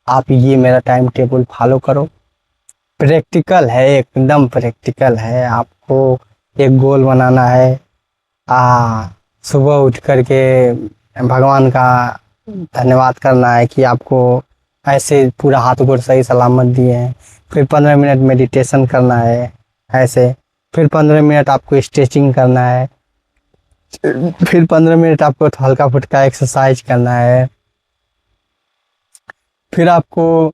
आप ये मेरा टाइम टेबल फॉलो करो। प्रैक्टिकल है, एकदम प्रैक्टिकल है। आपको एक गोल बनाना है, सुबह उठ करके भगवान का धन्यवाद करना है कि आपको ऐसे पूरा हाथ गोड़ सही सलामत दिए हैं। फिर 15 मिनट मेडिटेशन करना है ऐसे। फिर 15 मिनट आपको स्ट्रेचिंग करना है। फिर 15 मिनट आपको हल्का फुल्का एक्सरसाइज करना है। फिर आपको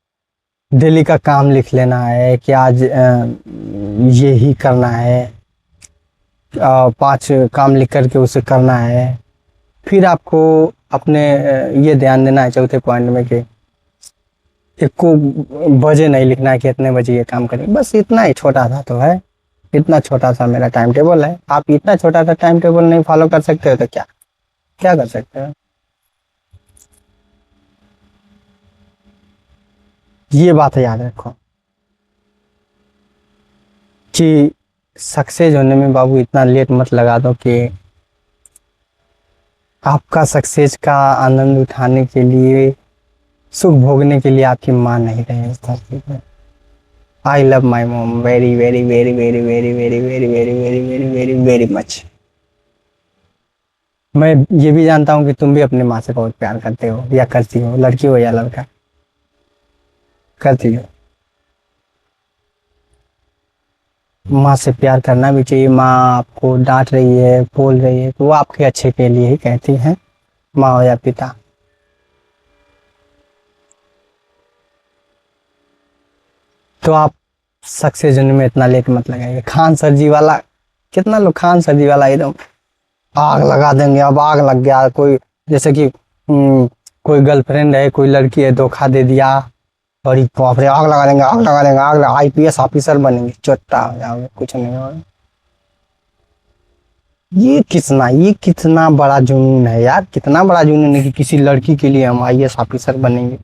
डेली का काम लिख लेना है कि आज ये ही करना है, 5 काम लिख करके उसे करना है। फिर आपको अपने ये ध्यान देना है चौथे पॉइंट में कि एक को बजे नहीं लिखना है कि इतने बजे ये काम करें। बस इतना ही छोटा सा तो है, इतना छोटा सा मेरा टाइम टेबल है। आप इतना छोटा सा टाइम टेबल नहीं फॉलो कर सकते हो तो क्या क्या कर सकते हो। ये बात याद रखो कि सक्सेस होने में बाबू इतना लेट मत लगा दो कि आपका सक्सेस का आनंद उठाने के लिए, सुख भोगने के लिए आपकी माँ नहीं रहे इस धरती पर। I love my mom very very very very very very very very very very very very much. मैं ये भी जानता हूँ कि तुम भी अपने माँ से बहुत प्यार करते हो या करती हो, लड़की हो या लड़का, करती हो। माँ से प्यार करना भी चाहिए। माँ आपको डांट रही है, बोल रही है, तो वो आपके अच्छे के लिए ही कहती हैं, माँ हो या पिता। तो आप सक्सेस होने में इतना लेट मत लगाइए। खान सर जी वाला, कितना लोग खान सर जी वाला एकदम आग लगा देंगे। अब आग लग गया, कोई जैसे कि कोई गर्लफ्रेंड है, कोई लड़की है, धोखा दे दिया, और बाप रे आग लगा देंगे, आग लगा देंगे, आग लगा, IPS ऑफिसर बनेंगे, चोट्टा हो जाओगे, कुछ नहीं होगा। ये कितना बड़ा जुनून है यार, कितना बड़ा जुनून है कि किसी लड़की के लिए हम IAS ऑफिसर बनेंगे।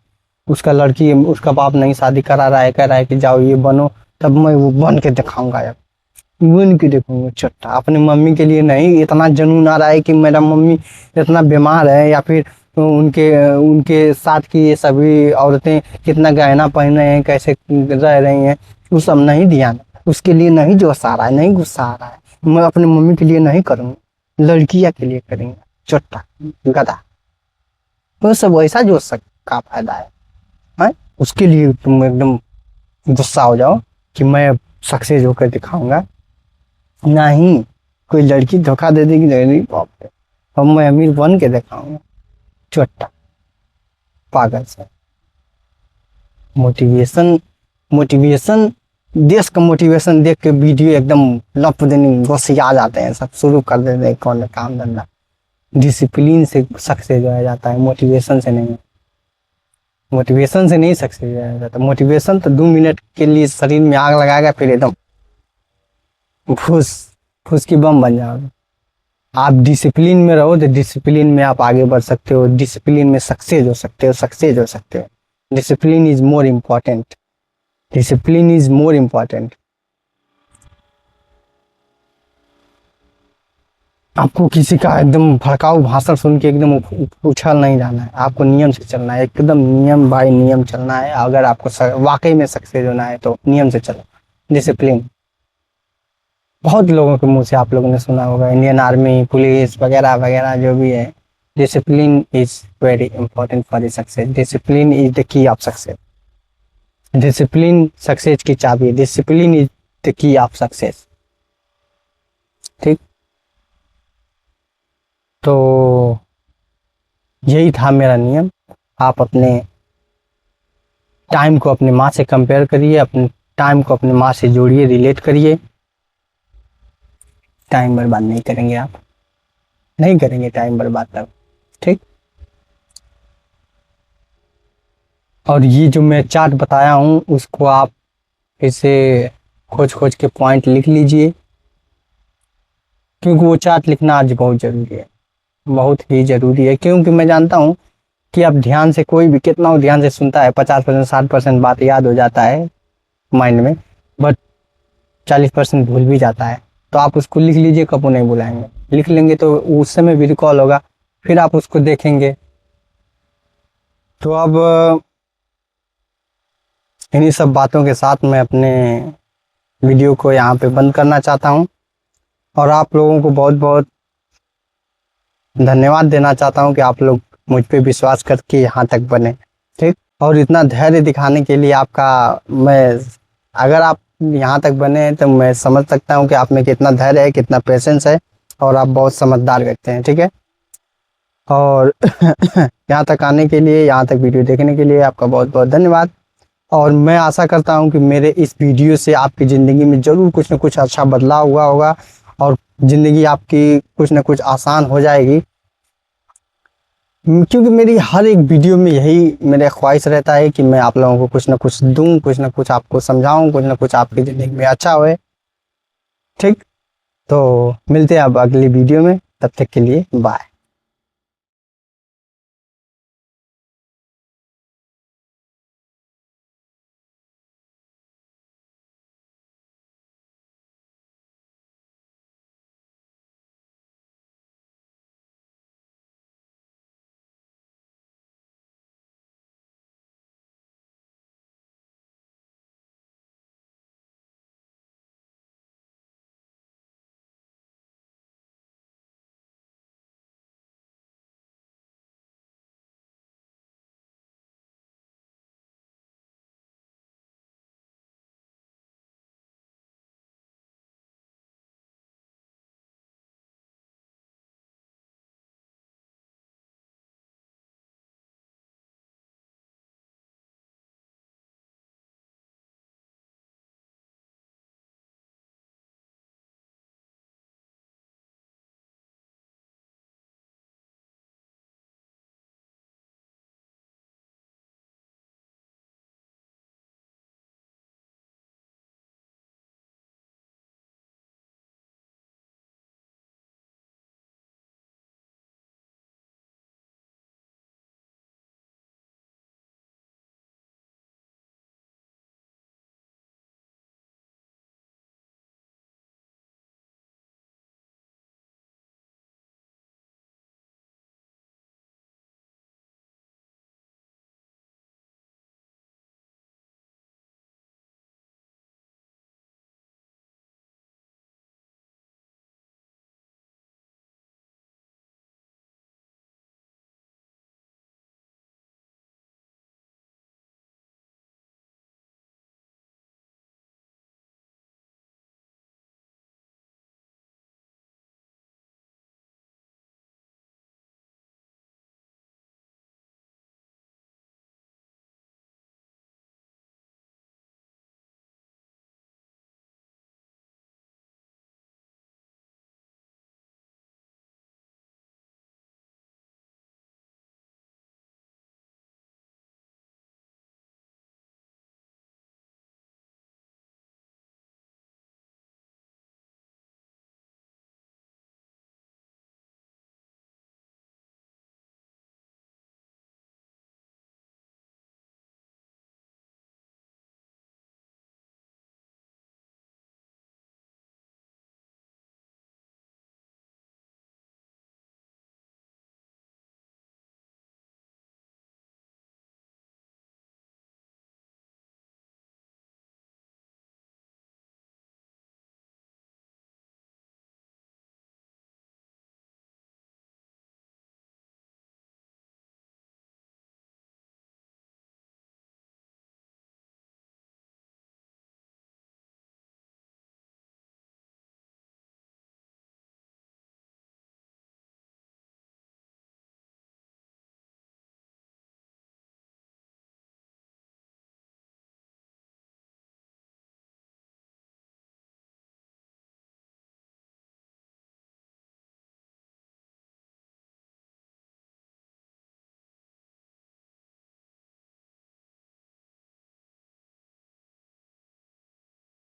उसका लड़की, उसका बाप नहीं शादी करा रहा है, कह रहा है कि जाओ ये बनो, तब मैं वो बन के दिखाऊंगा यार, बन के देखूंगा चट्टा। अपने मम्मी के लिए नहीं, इतना जुनून आ रहा है कि मेरा मम्मी इतना बीमार है, या फिर उनके उनके साथ की ये सभी औरतें कितना गहना पहने हैं, कैसे रह रही हैं, वो सब नहीं ध्यान, उसके लिए नहीं जोश आ रहा है, नहीं गुस्सा आ रहा है। मैं अपनी मम्मी के लिए नहीं करूँगा, लड़कियां के लिए करेंगे चोट्टा गधा, तो सब वैसा जो का फायदा है? उसके लिए तुम एकदम गुस्सा हो जाओ कि मैं सक्सेस होकर दिखाऊंगा। नहीं, कोई लड़की धोखा दे देगी, नहीं बाप रे, अब मैं अमीर बन के दिखाऊंगा। चोट्टा पागल से। मोटिवेशन मोटिवेशन देश का मोटिवेशन देख के वीडियो एकदम लप देने गुस्से आ जाते हैं, सब शुरू कर देते हैं कौन काम धंधा। डिसिप्लिन से सक्सेस हो जाता है, मोटिवेशन से नहीं। मोटिवेशन से नहीं सक्सेस हो जाता। मोटिवेशन तो 2 मिनट के लिए शरीर में आग लगाएगा, फिर एकदम फूस फूस की बम बन जाओगे। आप डिसिप्लिन में रहो तो डिसिप्लिन में आप आगे बढ़ सकते हो, डिसिप्लिन में सक्सेस हो सकते हो, सक्सेस हो सकते हो। Discipline is more important, discipline is more important. आपको किसी का एकदम भड़काऊ भाषण सुन के एकदम उछल नहीं जाना है, आपको नियम से चलना है, एकदम नियम बाय नियम चलना है। अगर आपको वाकई में सक्सेस होना है तो नियम से चलो, डिसिप्लिन। बहुत लोगों के मुंह से आप लोगों ने सुना होगा, इंडियन आर्मी, पुलिस वगैरह वगैरह जो भी है, discipline is very important for the success. Discipline is the key of success. Discipline success की चाबी है। Discipline is the key of success. ठीक, तो यही था मेरा नियम। आप अपने टाइम को अपनी माँ से कंपेयर करिए, अपने टाइम को अपनी माँ से जोड़िए, रिलेट करिए। टाइम बर्बाद नहीं करेंगे, आप नहीं करेंगे टाइम बर्बाद तब। ठीक, और ये जो मैं चार्ट बताया हूँ उसको आप इसे खोज खोज के पॉइंट लिख लीजिए, क्योंकि वो चार्ट लिखना आज बहुत ज़रूरी है, बहुत ही ज़रूरी है। क्योंकि मैं जानता हूँ कि आप ध्यान से, कोई भी कितना ध्यान से सुनता है, 50% 60% बात याद हो जाता है माइंड में, बट 40% भूल भी जाता है। तो आप उसको लिख लीजिए, कबू नहीं भुलाएंगे। लिख लेंगे तो उस समय भी रिकॉल होगा, फिर आप उसको देखेंगे। तो अब इन्हीं सब बातों के साथ मैं अपने वीडियो को यहाँ पे बंद करना चाहता हूँ, और आप लोगों को बहुत बहुत धन्यवाद देना चाहता हूँ कि आप लोग मुझ पे विश्वास करके यहाँ तक बने। ठीक, और इतना धैर्य दिखाने के लिए आपका, मैं, अगर आप यहाँ तक बने हैं तो मैं समझ सकता हूँ कि आप में कितना धैर्य है, कितना पेशेंस है, और आप बहुत समझदार व्यक्ति हैं। ठीक है, और यहाँ तक आने के लिए, यहाँ तक वीडियो देखने के लिए आपका बहुत बहुत धन्यवाद। और मैं आशा करता हूँ कि मेरे इस वीडियो से आपकी ज़िंदगी में ज़रूर कुछ ना कुछ अच्छा बदलाव हुआ होगा, और ज़िंदगी आपकी कुछ ना कुछ आसान हो जाएगी। क्योंकि मेरी हर एक वीडियो में यही मेरा ख्वाहिश रहता है कि मैं आप लोगों को कुछ ना कुछ दूं, कुछ ना कुछ आपको समझाऊं, कुछ ना कुछ आपकी ज़िंदगी में अच्छा होए। ठीक, तो मिलते हैं अब अगली वीडियो में, तब तक के लिए बाय।